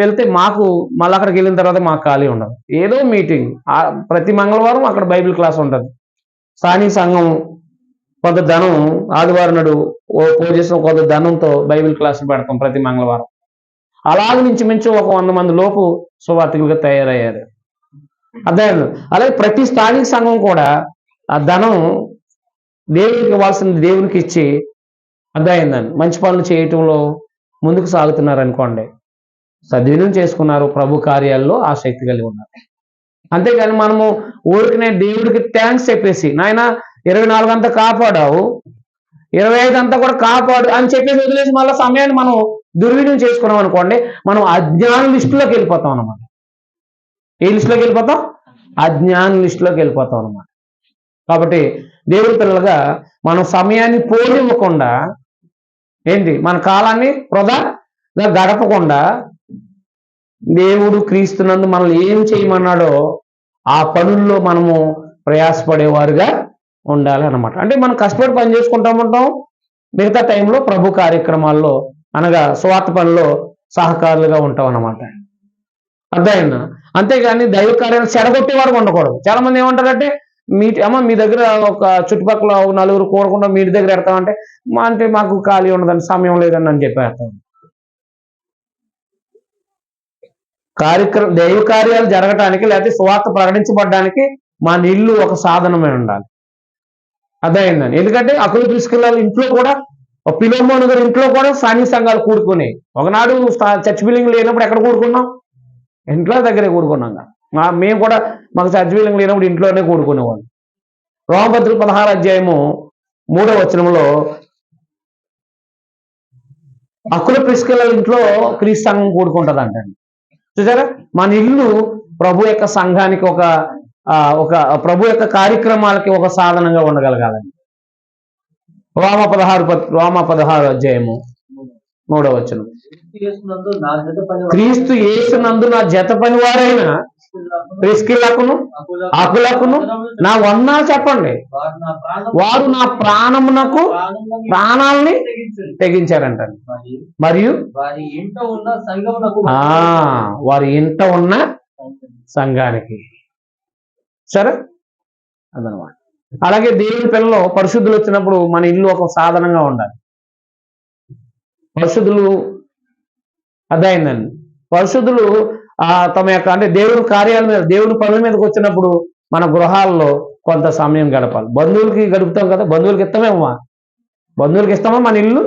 A: వెళ్తే మాకు మళ్ళీ అక్కడికి వెళ్ళిన తర్వాత మాకు ఖాళీ ఉండదు. ఏదో మీటింగ్, ప్రతి మంగళవారం అక్కడ బైబిల్ క్లాస్ ఉంటుంది. స్థానిక సంఘం కొంత ధనం ఆదివారం నాడు చేసిన కొంత ధనంతో బైబిల్ క్లాసులు పెడతాం ప్రతి మంగళవారం. అలాగే మించు ఒక 100 మంది లోపు సువార్థికులుగా తయారయ్యారు. అదే అలాగే ప్రతి స్థానిక సంఘం కూడా ఆ ధనం దేవునికి ఇవ్వాల్సింది దేవునికి ఇచ్చి అర్థమైందని మంచి పనులు చేయటంలో ముందుకు సాగుతున్నారు అనుకోండి, సద్వినియోగం చేసుకున్నారు, ప్రభు కార్యాల్లో ఆసక్తి కలిగి ఉన్నారు. అంతేగాని మనము ఊరికనే దేవుడికి థ్యాంక్స్ చెప్పేసి, నాయన 24 అంతా కాపాడావు, 25 అంతా కూడా కాపాడు అని చెప్పేసి వదిలేసి మళ్ళీ సమయాన్ని మనం దుర్వినియోగం చేసుకున్నాం అనుకోండి, మనం అజ్ఞాన లిస్టులోకి వెళ్ళిపోతాం అనమాట. ఏ లిస్టులోకి వెళ్ళిపోతాం? అజ్ఞాన లిస్టులోకి వెళ్ళిపోతాం అనమాట. కాబట్టి దేవుడి పిల్లలుగా మనం సమయాన్ని పోనివ్వకుండా మన కాలాన్ని వృధాగా గడపకుండా దేవుడు క్రీస్తునందు మనల్ని ఏం చేయమన్నాడో ఆ పనుల్లో మనము ప్రయాసపడేవారుగా ఉండాలి అన్నమాట. అంటే మనం కష్టపడి పని చేసుకుంటూ ఉంటాం, మిగతా టైంలో ప్రభు కార్యక్రమాల్లో అనగా స్వార్థ పనిలో సహకారులుగా ఉంటాం అన్నమాట. అర్థమైందా? అంతేగాని దైవ కార్యాలు చెడగొట్టేవారు ఉండకూడదు. చాలా మంది ఏమంటారంటే, మీ దగ్గర ఒక చుట్టుపక్కల 4 కోరకుండా మీ దగ్గర పెడతామంటే అంటే మాకు ఖాళీ ఉండదని, సమయం లేదని అని చెప్పేస్తాం. దైవ కార్యాలు జరగటానికి లేకపోతే సువార్త ప్రకటించబడడానికి మన ఇల్లు ఒక సాధనమే ఉండాలి. అర్థమైందని. ఎందుకంటే అకులు తీసుకెళ్ళాలి. ఇంట్లో కూడా పిలోమోను గారి ఇంట్లో కూడా స్థానిక సంఘాలు కూడుకున్నాయి. ఒకనాడు చర్చ్ బిల్డింగ్ లేనప్పుడు ఎక్కడ కూడుకున్నాం? ఇంట్లో దగ్గరే కూడుకున్నాం. మేము కూడా మాకు చర్చ్ బిల్డింగ్ లేనప్పుడు ఇంట్లోనే కూడుకునేవాళ్ళు. రోమపత్రిక 16వ అధ్యాయము 3వ వచనంలో అకుల ప్రిస్కిల్ల ఇంట్లో క్రీస్తు సంఘం కూడుకుంటుంది అంటండి. చూసారా? మన ఇల్లు ప్రభు యొక్క సంఘానికి ఒక ప్రభు యొక్క కార్యక్రమాలకి ఒక సాధనంగా ఉండగలగాలండి. రోమ 16 అధ్యాయము 3వ వచనం. క్రీస్తు యేసునందు నా జత పనివారైన ప్రిస్కిల్లకును అకులకును నా వందనాలు చెప్పండి. వారు నా ప్రాణమునకు ప్రాణాలని తెగించారంట. మరియు వారి ఇంట ఉన్న సంఘానికి. సరే, అదనమాట. అలాగే దేవుని పిల్లలు పరిశుద్ధులు వచ్చినప్పుడు మన ఇల్లు ఒక సాధనంగా ఉండాలి. పరిశుద్ధులు అదైందండి. పరిశుద్ధులు తమ యొక్క అంటే దేవుని కార్యాల మీద, దేవుని పనుల మీదకి వచ్చినప్పుడు మన గృహాల్లో కొంత సమయం గడపాలి. బంధువులకి గడుపుతాం కదా, బంధువులకి ఇస్తామేమా, బంధువులకి ఇస్తామా మన ఇల్లు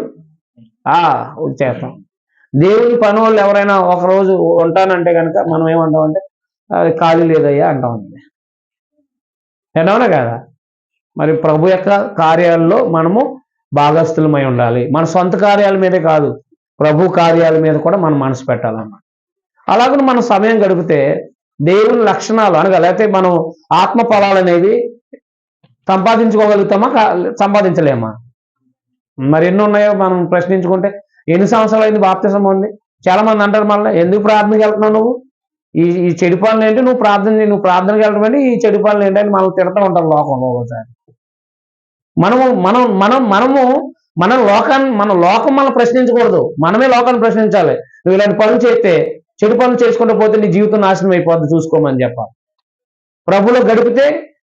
A: చేస్తాం. దేవుని పని వాళ్ళు ఎవరైనా ఒకరోజు ఉంటానంటే కనుక మనం ఏమంటామంటే అది ఖాళీ లేదయ్యా అంటామండి. ఏమన్నా కదా. మరి ప్రభు యొక్క కార్యాల్లో మనము భాగస్థులమై ఉండాలి. మన సొంత కార్యాల మీదే కాదు, ప్రభు కార్యాల మీద కూడా మనం మనసు పెట్టాలన్నమాట. అలాగే మనం సమయం గడిపితే దేవుని లక్షణాలు అనగా లేకపోతే మనం ఆత్మ ఫలాలు అనేవి సంపాదించుకోగలుగుతామా, సంపాదించలేమా? మరి ఎన్ని ఉన్నాయో మనం ప్రశ్నించుకుంటే, ఎన్ని సంవత్సరాలు అయింది బాప్తిసం ఉంది? చాలా మంది అంటారు మళ్ళీ, ఎందుకు ప్రార్థనకి వెళ్తున్నావు నువ్వు, ఈ చెడు పనులు ఏంటి, నువ్వు ప్రార్థనకి వెళ్ళడం ఏంటి, ఈ చెడు పనులు ఏంటి అని మనం తిడతా ఉంటారు లోకంలో. ఒకసారి మన లోకం మనం ప్రశ్నించకూడదు, మనమే లోకాన్ని ప్రశ్నించాలి. నువ్వు ఇలాంటి పనులు చేస్తే, చెడు పనులు చేసుకుంటూ పోతే నీ జీవితం నాశనం అయిపోద్ది, చూసుకోమని చెప్పాలి. ప్రభులో గడిపితే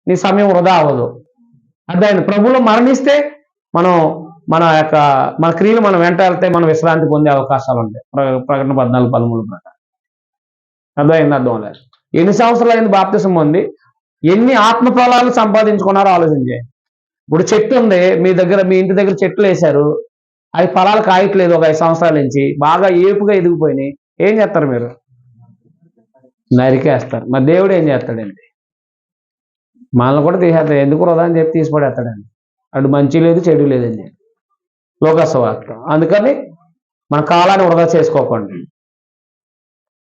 A: నీ సమయం వృధా అవ్వదు. అర్థమైంది. ప్రభులో మరణిస్తే మన క్రియలు మనం వెంట వెళ్తే మనం విశ్రాంతి పొందే అవకాశాలు ఉంటాయి. ప్రకటన 14:13 ప్రకారం. అర్థం లేదు. ఎన్ని సంవత్సరాలు అయింది బాప్తిసం పొంది, ఎన్ని ఆత్మ ఫలాలు సంపాదించుకున్నారో ఆలోచించండి. ఇప్పుడు చెట్టు ఉంది మీ ఇంటి దగ్గర చెట్లు వేశారు, అవి ఫలాలు కాయట్లేదు ఒక 5 సంవత్సరాల నుంచి, బాగా ఏపుగా ఎదిగిపోయినాయి. ఏం చేస్తారు మీరు? నరికేస్తారు. మరి దేవుడు ఏం చేస్తాడండి? మనల్ని కూడా తీసేస్తాడు. ఎందుకు వృధా అని చెప్పి తీసిపడేస్తాడండి. అటు మంచి లేదు చెడు లేదని చెప్పి లోకసువార్త. అందుకని మన కాలాన్ని వృధా చేసుకోకండి.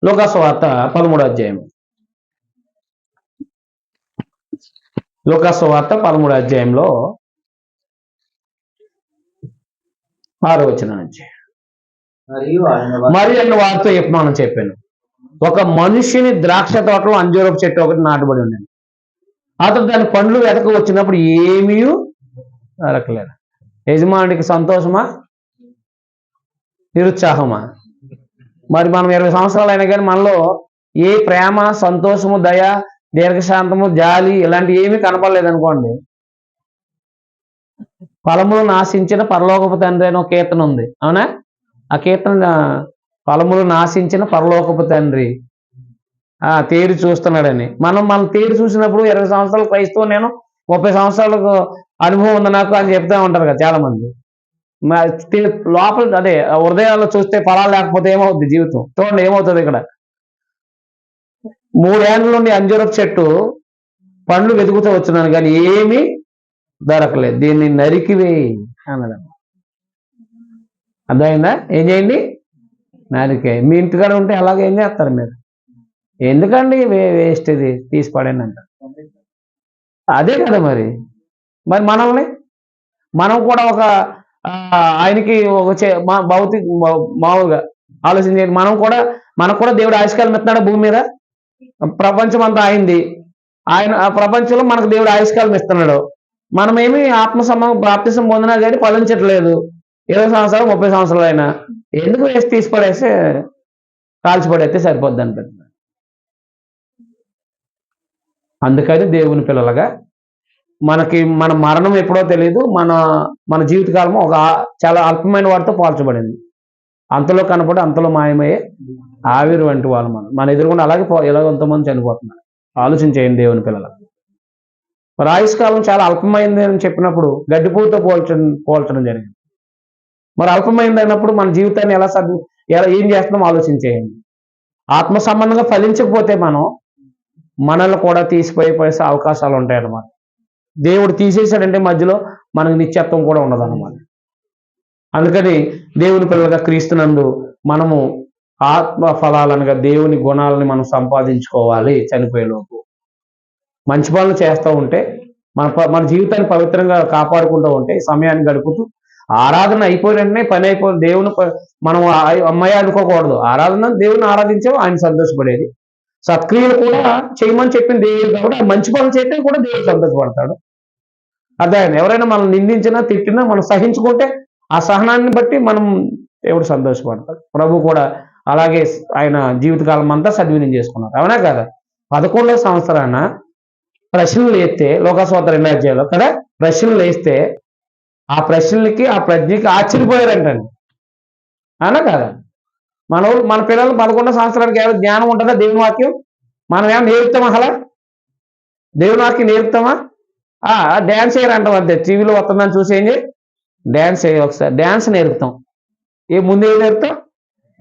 A: లోకసువార్త 13వ అధ్యాయం. లోకసువార్త 13వ అధ్యాయంలో 6వ వచనం నుంచి. మరియు అన్న వారితో ఉపమానం చెప్పాను. ఒక మనిషిని ద్రాక్ష తోటలో అంజూరపు చెట్టు ఒకటి నాటబడి ఉండేది. అతను దాని పండ్లు వెతక వచ్చినప్పుడు ఏమీ దొరకలేదు. యజమానుడికి సంతోషమా, నిరుత్సాహమా? మరి మనం 20 సంవత్సరాలు అయినా కానీ మనలో ఏ ప్రేమ, సంతోషము, దయ, దీర్ఘశాంతము, జాలి ఇలాంటి ఏమీ కనపడలేదు అనుకోండి. ఫలములు నాశించిన పరలోకపు తండ్రి అని ఒక కీర్తన ఉంది, అవునా? ఆ కీర్తన ఫలములు నాశించిన పరలోకపు తండ్రి తేరి చూస్తున్నాడని. మనం తేరి చూసినప్పుడు 20 సంవత్సరాలు క్రైస్తవం, నేను 30 సంవత్సరాలకు అనుభవం ఉంది నాకు అని చెప్తా ఉంటారు కదా చాలా మంది. లోపల అదే హృదయాల్లో చూస్తే ఫలాలు లేకపోతే ఏమవుద్ది జీవితం? చూడండి ఏమవుతుంది ఇక్కడ. 3 ఏళ్ళ నుండి అంజూరపు చెట్టు పండ్లు వెతుకుతూ వచ్చినాను కానీ ఏమీ దొరకలేదు, దీన్ని నరికివేయి అన్నాడు. అర్థమైందా? ఏం చేయండి? నరికే. మీ ఇంటికాడ ఉంటే అలాగే ఏం చేస్తారు మీరు? ఎందుకండి వేస్ట్, ఇది తీసి పడండి అంటారు. అదే కదా మరి మనం కూడా ఒక ఆయనకి ఒక భౌతిక మామూలుగా ఆలోచించండి. మనకు కూడా దేవుడు ఆయుష్కాలం ఇస్తున్నాడు భూమి మీద. ప్రపంచం అంతా అయింది, ఆయన ఆ ప్రపంచంలో మనకు దేవుడు ఆయుష్కాలం ఇస్తున్నాడు. మనమేమి బాప్తిసం పొందినా కానీ ఫలించట్లేదు. 20 సంవత్సరాలు 30 సంవత్సరాలు అయినా ఎందుకు వేసి తీసి పడేస్తే కాల్చిపడేస్తే సరిపోద్ది అనిపిస్తుంది. అందుకని దేవుని పిల్లలుగా మన మరణం ఎప్పుడో తెలియదు. మన జీవితకాలము ఒక చాలా అల్పమైన వాటితో పోల్చబడింది. అంతలో కనపడి అంతలో మాయమయ్యే ఆవిరి వంటి వాళ్ళు మన ఎదురుకుండా అలాగే ఎంతోమంది చనిపోతున్నారు. ఆలోచించేయండి దేవుని పిల్లలు. మరి ఆయుష్కాలం చాలా అల్పమైంది అని చెప్పినప్పుడు గడ్డిపూతో పోల్చడం జరిగింది. మరి అల్పమైంది అయినప్పుడు మన జీవితాన్ని ఎలా ఏం చేస్తున్నాం ఆలోచించేయండి. ఆత్మ సంబంధంగా ఫలించకపోతే మనల్ని కూడా తీసిపోయే అవకాశాలు ఉంటాయన్నమాట. దేవుడు తీసేశాడంటే మధ్యలో మనకు నిత్యత్వం కూడా ఉండదన్నమాట. అందుకని దేవుని పిల్లలుగా క్రీస్తునందు మనము ఆత్మ ఫలాలనగా దేవుని గుణాలని మనం సంపాదించుకోవాలి. చనిపోయేలోపు మంచి పనులు చేస్తూ ఉంటే మన జీవితాన్ని పవిత్రంగా కాపాడుకుంటూ ఉంటే సమయాన్ని గడుపుతూ ఆరాధన అయిపోయిన వెంటనే పని అయిపోయిన దేవుని మనం అమ్మాయి అనుకోకూడదు. ఆరాధన దేవుని ఆరాధించాము, ఆయన సంతోషపడేది. సత్క్రియలు కూడా చేయమని చెప్పిన దేవుడు కాబట్టి ఆ మంచి పనులు చేయడం కూడా దేవుడు సంతోషపడతాడు. అదే ఎవరైనా మనం నిందించినా తిట్టినా మనం సహించుకుంటే ఆ సహనాన్ని బట్టి మనం దేవుడు సంతోషపడతాడు. ప్రభు కూడా అలాగే ఆయన జీవితకాలం అంతా సద్వినియోగం చేసుకున్నారు. అవునా కదా? 11వ సంవత్సరాన ప్రశ్నలు వేస్తే లోకాసువార్త 2వ అధ్యాయంలో కదా ప్రశ్నలు వేస్తే ఆ ప్రశ్నలకి ఆ ప్రజ్ఞకి ఆశ్చర్యపోయారంటండి. అవునా కదా? మన పిల్లలు 11వ సంవత్సరానికి ఏమైనా జ్ఞానం ఉంటుందా? దేవుని వాక్యం మనం ఏమైనా నేర్పుతామా? అసలు దేవుని వాక్యం నేర్పుతామా? డ్యాన్స్ చేయరంటాం అంతే. టీవీలో వస్తుందని చూసి ఏం చేయి డ్యాన్స్ చేయ ఒకసారి డ్యాన్స్ నేర్పుతాం. ముందు ఏం నేర్పుతాం?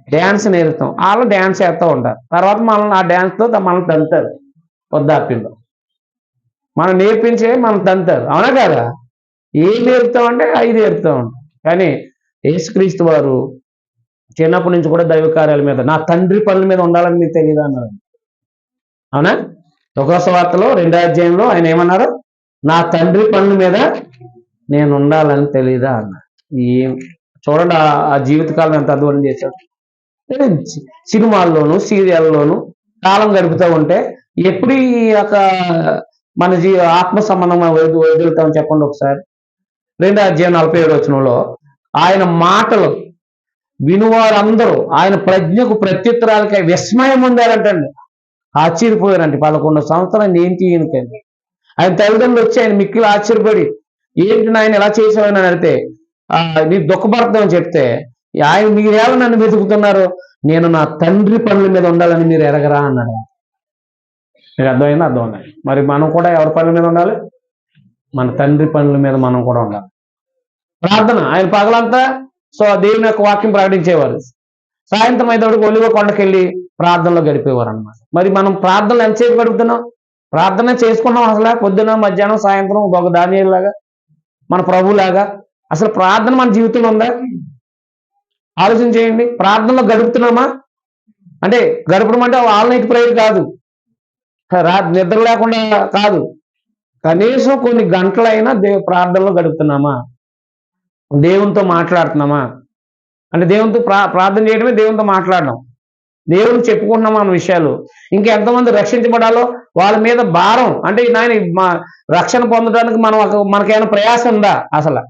A: డ్యాన్స్ నేర్పుతాం. వాళ్ళు డ్యాన్స్ చేస్తూ ఉంటారు. తర్వాత మనల్ని ఆ డ్యాన్స్తో మనల్ని తంతారు. వద్దాపిల్లో మనం నేర్పించే మనం తంతారు. అవునా కదా? ఏం నేర్పుతామంటే అవి నేర్పుతా ఉంటాం. కానీ యేసుక్రీస్తు వారు చిన్నప్పటి నుంచి కూడా దైవ కార్యాల మీద నా తండ్రి పనుల మీద ఉండాలని మీకు తెలియదు అన్నారు. అవునా? లోకాసువార్తలో 2వ అధ్యాయంలో ఆయన ఏమన్నారు? నా తండ్రి పనుల మీద నేను ఉండాలని తెలియదా అన్నారు. చూడండి ఆ జీవితకాలం ఎంత అధ్వానం చేశాడు. సినిమాల్లోను సీరియల్లోను కాలం గడుపుతూ ఉంటే ఎప్పుడు ఈ యొక్క మన ఆత్మ సంబంధం వదులుతామని చెప్పండి ఒకసారి. 2వ అధ్యాయం 47వ వచనంలో ఆయన మాటలు వినువారందరూ ఆయన ప్రజ్ఞకు ప్రత్యుత్తరాలకై విస్మయం ఉండారంటండి. ఆశ్చర్యపోయారంటే 11 సంవత్సరాలు ఏంటి ఈయనకండి. ఆయన తల్లిదండ్రులు వచ్చి ఆయన మిక్కిలు ఆశ్చర్యపడి ఏంటి నాయన ఎలా చేసావని అడిగితే నీ దుఃఖపడతామని చెప్తే ఆయన మీరేమో నన్ను వెతుకుతున్నారు, నేను నా తండ్రి పనుల మీద ఉండాలని మీరు ఎరగరా అన్నాడు. మీకు అర్థమైందా? అర్థమైంది. మరి మనం కూడా ఎవరి పనుల మీద ఉండాలి? మన తండ్రి పనుల మీద మనం కూడా ఉండాలి. ప్రార్థన ఆయన పగలంతా దేవుని యొక్క వాక్యం ప్రకటించేవారు. సాయంత్రం అయినప్పుడు ఒలివ కొండకెళ్ళి ప్రార్థనలో గడిపేవారు అన్నమాట. మరి మనం ప్రార్థనలు ఎంతసేపు గడుపుతున్నాం? ప్రార్థన చేసుకున్నాం అసలు పొద్దున మధ్యాహ్నం సాయంత్రం ఒక దానిలాగా మన ప్రభులాగా అసలు ప్రార్థన మన జీవితంలో ఉందా? ఆలోచన చేయండి. ప్రార్థనలో గడుపుతున్నామా? అంటే గడపడం అంటే ఆల్ నైట్ ప్రేయర్ కాదు, నిద్ర లేకుండా కాదు. కనీసం కొన్ని గంటలైనా ప్రార్థనలో గడుపుతున్నామా? దేవునితో మాట్లాడుతున్నామా? అంటే దేవునితో ప్రార్థన చేయడమే దేవునితో మాట్లాడడం. దేవునికి చెప్పుకుంటున్నాం మన విషయాలు. ఇంకెంతమంది రక్షించబడాలో వాళ్ళ మీద భారం. అంటే నాయన మా రక్షణ పొందడానికి మనకేమైనా ప్రయాసం ఉందా? అసలు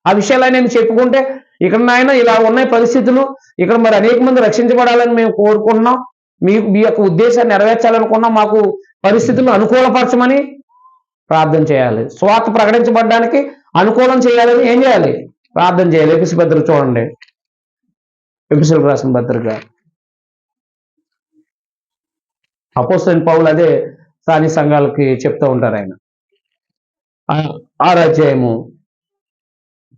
A: ఆ విషయాలు నేను చెప్పుకుంటే ఇక్కడ నాయన ఇలా ఉన్నాయి పరిస్థితులు, ఇక్కడ మరి అనేక మంది రక్షించబడాలని మేము కోరుకుంటున్నాం, మీ యొక్క ఉద్దేశాన్ని నెరవేర్చాలనుకున్నాం, మాకు పరిస్థితులను అనుకూలపరచమని ప్రార్థన చేయాలి. స్వార్థ ప్రకటించబడడానికి అనుకూలం చేయాలని ఏం చేయాలి? ప్రార్థన చేయాలి. ఎపిసి పత్రిక చూడండి. ఎపిసిలకు రాసిన పత్రిక అపోస్తలుడైన పౌలు అదే స్థానిక సంఘాలకి చెప్తూ ఉంటారు. ఆయన 6వ అధ్యాయము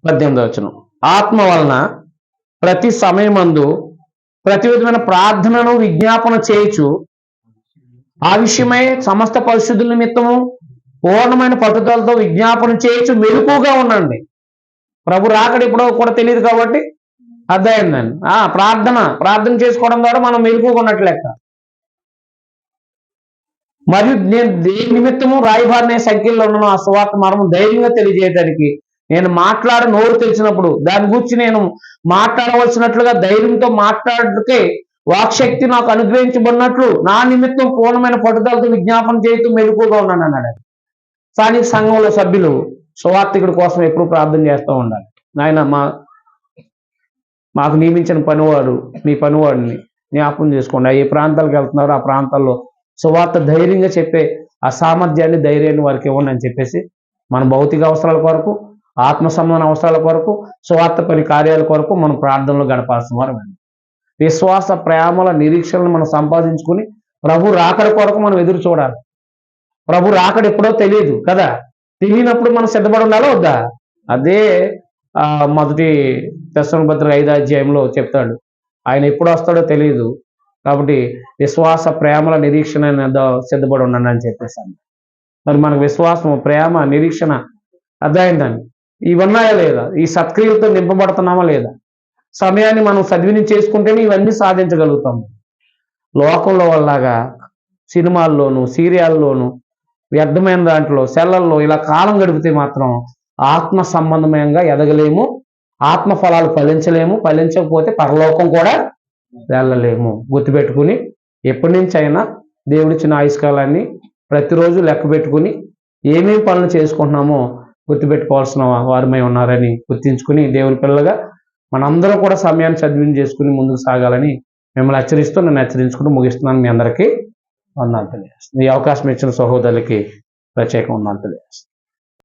A: 18వ వచనం ఆత్మ వలన ప్రతి సమయమందు ప్రతి విధమైన ప్రార్థనను విజ్ఞాపన చేయొచ్చు ఆ విషయమై సమస్త పరిశుద్ధుల నిమిత్తము పూర్ణమైన పట్టుదలతో విజ్ఞాపన చేయొచ్చు మెలకుగా ఉండండి. ప్రభు రాకడ ఎప్పుడో కూడా తెలియదు కాబట్టి అర్థమైందండి. ప్రార్థన చేసుకోవడం ద్వారా మనం మెలకుగా ఉన్నట్లు లెక్క. మరియు నేను దేని నిమిత్తము రాయబారిన సంఖ్యలో ఉన్నాను ఆ సువార్త మర్మం ధైర్యంగా తెలియజేయడానికి నేను నోరు తెలిసినప్పుడు దాని గురించి నేను మాట్లాడవలసినట్లుగా ధైర్యంతో మాట్లాడకే వాక్శక్తి నాకు అనుగ్రహించబడినట్లు నా నిమిత్తం పూర్ణమైన పట్టుదలతో విజ్ఞాపన చేస్తూ మెలకుగా ఉన్నాను అన్నాడు. స్థానిక సంఘంలో సభ్యులు సువార్తికుడి కోసం ఎప్పుడు ప్రార్థన చేస్తూ ఉండాలి. నాయన మాకు నియమించిన పనివాడు మీ పనివాడిని జ్ఞాపకం చేసుకోండి. ఏ ప్రాంతాలకు వెళ్తున్నారో ఆ ప్రాంతాల్లో సువార్త ధైర్యంగా చెప్పే ఆ సామర్థ్యాన్ని ధైర్యాన్ని వారికి ఇవ్వండి అని చెప్పేసి మన భౌతిక అవసరాల కొరకు ఆత్మ సంబంధ అవసరాల కొరకు సువార్త పని కార్యాల కొరకు మనం ప్రార్థనలో గడపాల్సిన వారు. విశ్వాస ప్రేమల నిరీక్షలను మనం సంపాదించుకుని ప్రభు రాకడ కొరకు మనం ఎదురు చూడాలి. ప్రభు రాకడ ఎప్పుడో తెలియదు కదా, తెలియనప్పుడు మనం సిద్ధపడి ఉండాలో వద్దా? అదే మొదటి తెస్సలోనికీయుల పత్రిక 5వ అధ్యాయంలో చెప్తాడు. ఆయన ఎప్పుడు వస్తాడో తెలియదు కాబట్టి విశ్వాస ప్రేమల నిరీక్షణ సిద్ధపడి ఉండండి అని చెప్పేసాను. మరి మనకు విశ్వాసం ప్రేమ నిరీక్షణ అర్థమైందండి. ఇవన్నాయా లేదా? ఈ సత్క్రియలతో నింపబడుతున్నామా లేదా? సమయాన్ని మనం సద్వినియోగం చేసుకుంటేనే ఇవన్నీ సాధించగలుగుతాము. లోకంలో వాళ్ళలాగా సినిమాల్లోనూ సీరియల్లోనూ వ్యర్థమైన దాంట్లో సెల్లల్లో ఇలా కాలం గడిపితే మాత్రం ఆత్మ సంబంధమయంగా ఎదగలేము, ఆత్మ ఫలాలు ఫలించలేము, ఫలించకపోతే పరలోకం కూడా వెళ్ళలేము. గుర్తుపెట్టుకుని ఎప్పటి నుంచి అయినా దేవుడిచ్చిన ఆయుష్కాలాన్ని ప్రతిరోజు లెక్క పెట్టుకుని ఏమేమి పనులు చేసుకుంటున్నామో గుర్తుపెట్టుకోవాల్సిన వారమై ఉన్నారని గుర్తించుకుని దేవుని పిల్లగా మనందరం కూడా సమయాన్ని సద్వినియోగం చేసుకుని ముందుకు సాగాలని మిమ్మల్ని హెచ్చరిస్తూ నన్ను హెచ్చరించుకుంటూ ముగిస్తున్నాను. మీ అందరికీ వందనాలు తెలియజేస్తాను. ఈ అవకాశం ఇచ్చిన సహోదరులకి ప్రత్యేకంగా వందనాలు తెలియజేస్తాను.